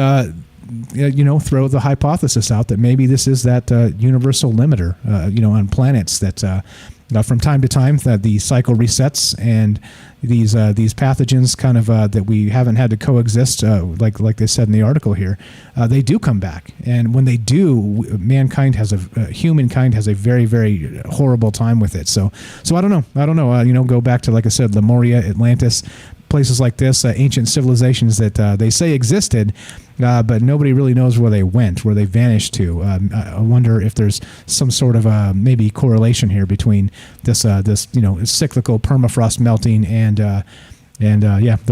throw the hypothesis out that maybe this is that universal limiter, on planets that, from time to time, that the cycle resets and these pathogens kind of that we haven't had to coexist, like they said in the article here, they do come back. And when they do, humankind has a very, very horrible time with it. So I don't know. Go back to, like I said, Lemuria, Atlantis, places like this, ancient civilizations that they say existed, but nobody really knows where they went, where they vanished to. I wonder if there's some sort of maybe correlation here between this cyclical permafrost melting and the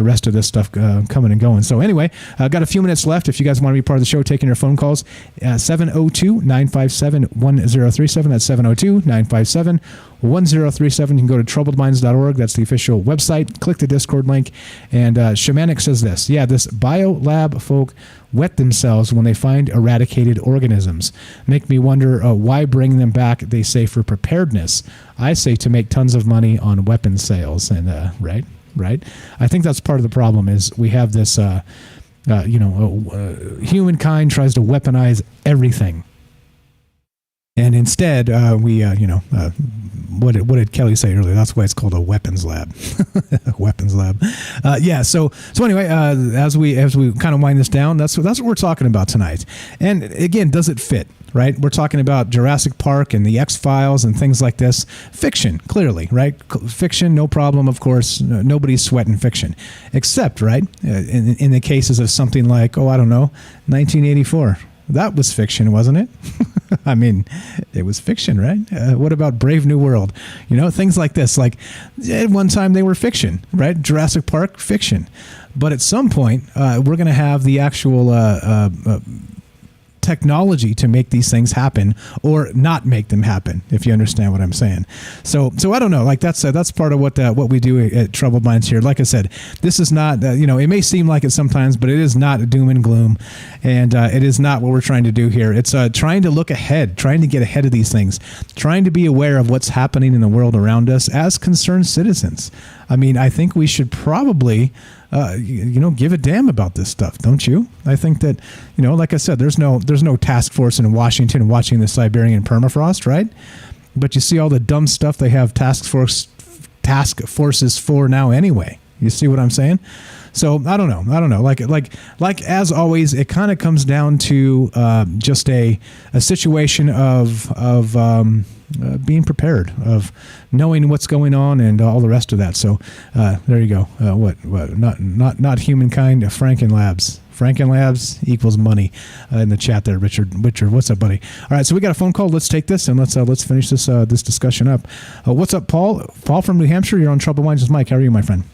rest of this stuff coming and going. So anyway, I've got a few minutes left. If you guys want to be part of the show, taking your phone calls, 702-957-1037. That's 702-957-1037. You can go to troubledminds.org. That's the official website. Click the Discord link. And Shamanic says this. Yeah, this biolab folk wet themselves when they find eradicated organisms. Make me wonder why bring them back, they say, for preparedness. I say to make tons of money on weapon sales. And right? I think that's part of the problem is we have this, humankind tries to weaponize everything. And instead, what did Kelly say earlier? That's why it's called a weapons lab. Weapons lab. So anyway, as we kind of wind this down, that's what we're talking about tonight. And again, does it fit? Right? We're talking about Jurassic Park and the X-Files and things like this. Fiction, clearly, right? Fiction, no problem, of course. Nobody's sweating fiction. Except, right, in the cases of something like, 1984. That was fiction, wasn't it? I mean, it was fiction, right? What about Brave New World? Things like this. Like, at one time they were fiction, right? Jurassic Park, fiction. But at some point, we're going to have the actual technology to make these things happen or not make them happen, if you understand what I'm saying. So I don't know. Like that's part of what we do at Troubled Minds here. Like I said, this is not it may seem like it sometimes, but it is not a doom and gloom, and it is not what we're trying to do here. It's trying to look ahead, trying to get ahead of these things, trying to be aware of what's happening in the world around us as concerned citizens. I mean, I think we should probably give a damn about this stuff, don't you? I think that, like I said, there's no task force in Washington watching the Siberian permafrost, right? But you see all the dumb stuff they have task forces for now anyway. You see what I'm saying? So I don't know. Like as always, it kind of comes down to just a situation of being prepared, of knowing what's going on, and all the rest of that. So there you go. Not humankind. Frankenlabs. Frankenlabs equals money in the chat there, Richard. What's up, buddy? All right, so we got a phone call. Let's take this and let's finish this discussion up. What's up, Paul? Paul from New Hampshire. You're on Troubled Minds with Mike. How are you, my friend?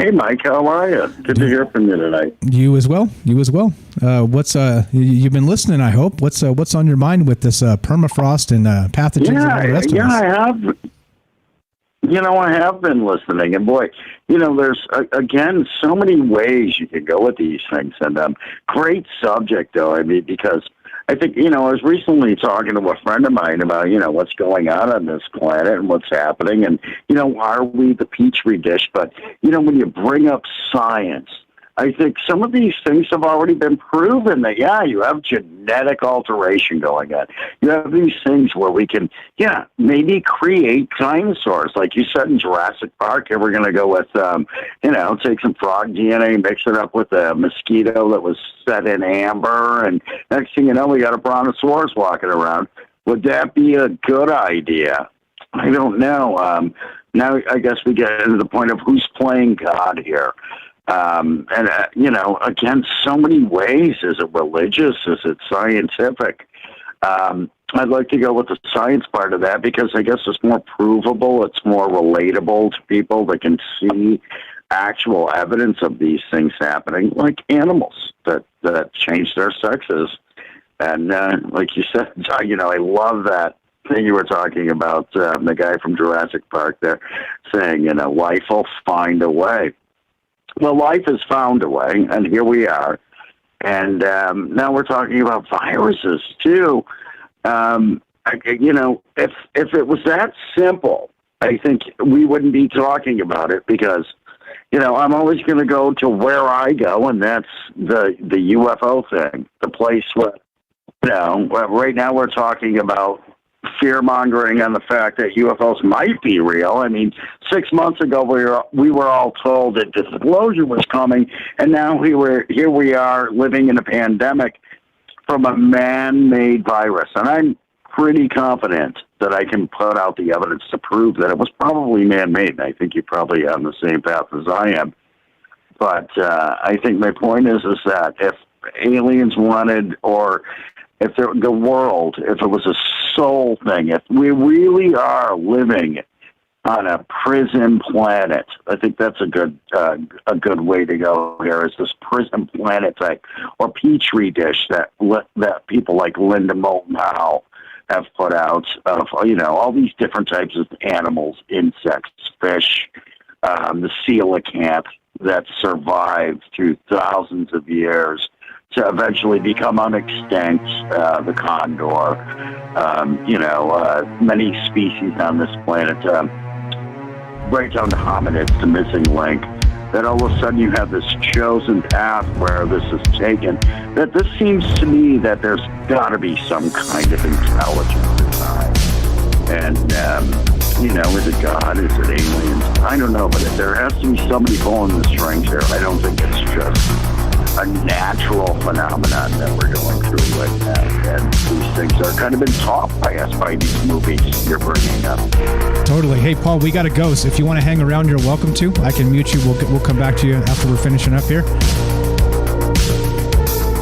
Hey, Mike, how are you? Good to hear from you tonight. You as well. What's you've been listening, I hope. What's on your mind with this permafrost and pathogens and all the rest of this? I have. I have been listening, and boy, there's again so many ways you can go with these things, and great subject though. I mean, because I think, I was recently talking to a friend of mine about, what's going on this planet and what's happening. And, are we the petri dish? But, when you bring up science, I think some of these things have already been proven that, you have genetic alteration going on. You have these things where we can, maybe create dinosaurs. Like you said in Jurassic Park, here we're going to go with, take some frog DNA, mix it up with a mosquito that was set in amber, and next thing you know, we got a brontosaurus walking around. Would that be a good idea? I don't know. Now I guess we get into the point of who's playing God here. Again, so many ways. Is it religious? Is it scientific? I'd like to go with the science part of that because I guess it's more provable. It's more relatable to people that can see actual evidence of these things happening, like animals that change their sexes. And like you said, I love that thing you were talking about, the guy from Jurassic Park there saying, life will find a way. Well, life has found a way, and here we are. And now we're talking about viruses, too. If it was that simple, I think we wouldn't be talking about it because, I'm always going to go to where I go, and that's the UFO thing, the place where, right now we're talking about fear-mongering on the fact that UFOs might be real. I mean, 6 months ago, we were all told that disclosure was coming, and now here we are living in a pandemic from a man-made virus. And I'm pretty confident that I can put out the evidence to prove that it was probably man-made. And I think you're probably on the same path as I am. But I think my point is that if aliens wanted, or if the world, if it was a soul thing, if we really are living on a prison planet, I think that's a good way to go here, is this prison planet type or petri dish that people like Linda Moulton Howe have put out of, all these different types of animals, insects, fish, the coelacanth that survived through thousands of years to eventually become unextinct, the condor, many species on this planet, right down to hominids, the missing link, that all of a sudden you have this chosen path where this is taken, that this seems to me that there's got to be some kind of intelligence inside. And, is it God? Is it aliens? I don't know, but there has to be somebody pulling the strings here. I don't think it's just a natural phenomenon that we're going through right now. And these things are kind of been taught by us by these movies you're bringing up. Totally. Hey, Paul, we got to go. So if you want to hang around, you're welcome to. I can mute you. We'll come back to you after we're finishing up here.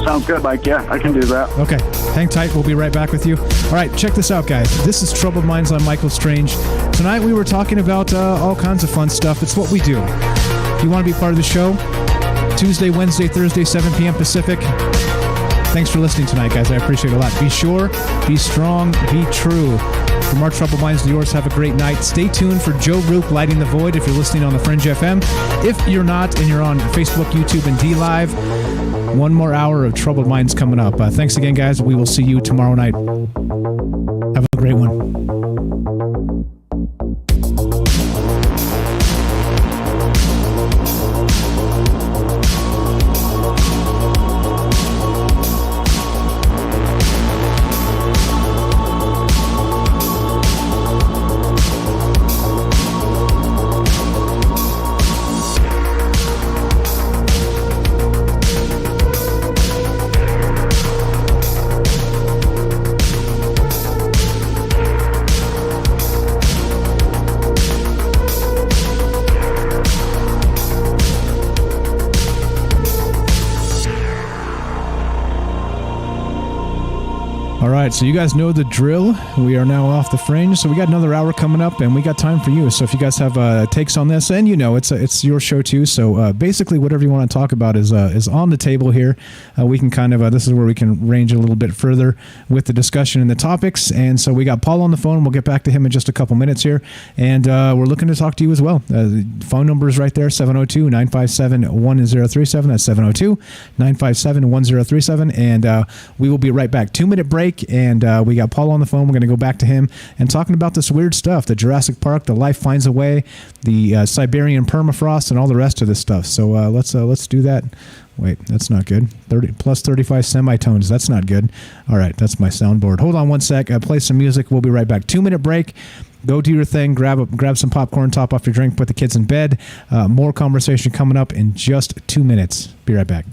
Sounds good, Mike. Yeah, I can do that. Okay. Hang tight. We'll be right back with you. All right. Check this out, guys. This is Troubled Minds on Michael Strange. Tonight we were talking about all kinds of fun stuff. It's what we do. If you want to be part of the show, Tuesday, Wednesday, Thursday, 7 p.m. Pacific. Thanks for listening tonight, guys. I appreciate it a lot. Be sure, be strong, be true. From our troubled minds to yours, have a great night. Stay tuned for Joe Roop Lighting the Void if you're listening on the Fringe FM. If you're not and you're on Facebook, YouTube, and D Live, one more hour of Troubled Minds coming up. Thanks again, guys. We will see you tomorrow night. Have a great one. All right, so you guys know the drill. We are now off the Fringe, so we got another hour coming up, and we got time for you. So if you guys have takes on this, and you know it's your show too. So basically, whatever you want to talk about is on the table here. We can kind of this is where we can range a little bit further with the discussion and the topics. And so we got Paul on the phone. We'll get back to him in just a couple minutes here, and we're looking to talk to you as well. The phone number is right there: 702-957-1037. That's 702-957-1037, and we will be right back. 2-minute break. And we got Paul on the phone. We're going to go back to him and talking about this weird stuff, the Jurassic Park, the Life Finds a Way, the Siberian permafrost, and all the rest of this stuff. So let's do that. Wait, that's not good. 30 plus 35 semitones. That's not good. All right, that's my soundboard. Hold on one sec. Play some music. We'll be right back. 2-minute break. Go do your thing. Grab some popcorn, top off your drink, put the kids in bed. More conversation coming up in just 2 minutes. Be right back.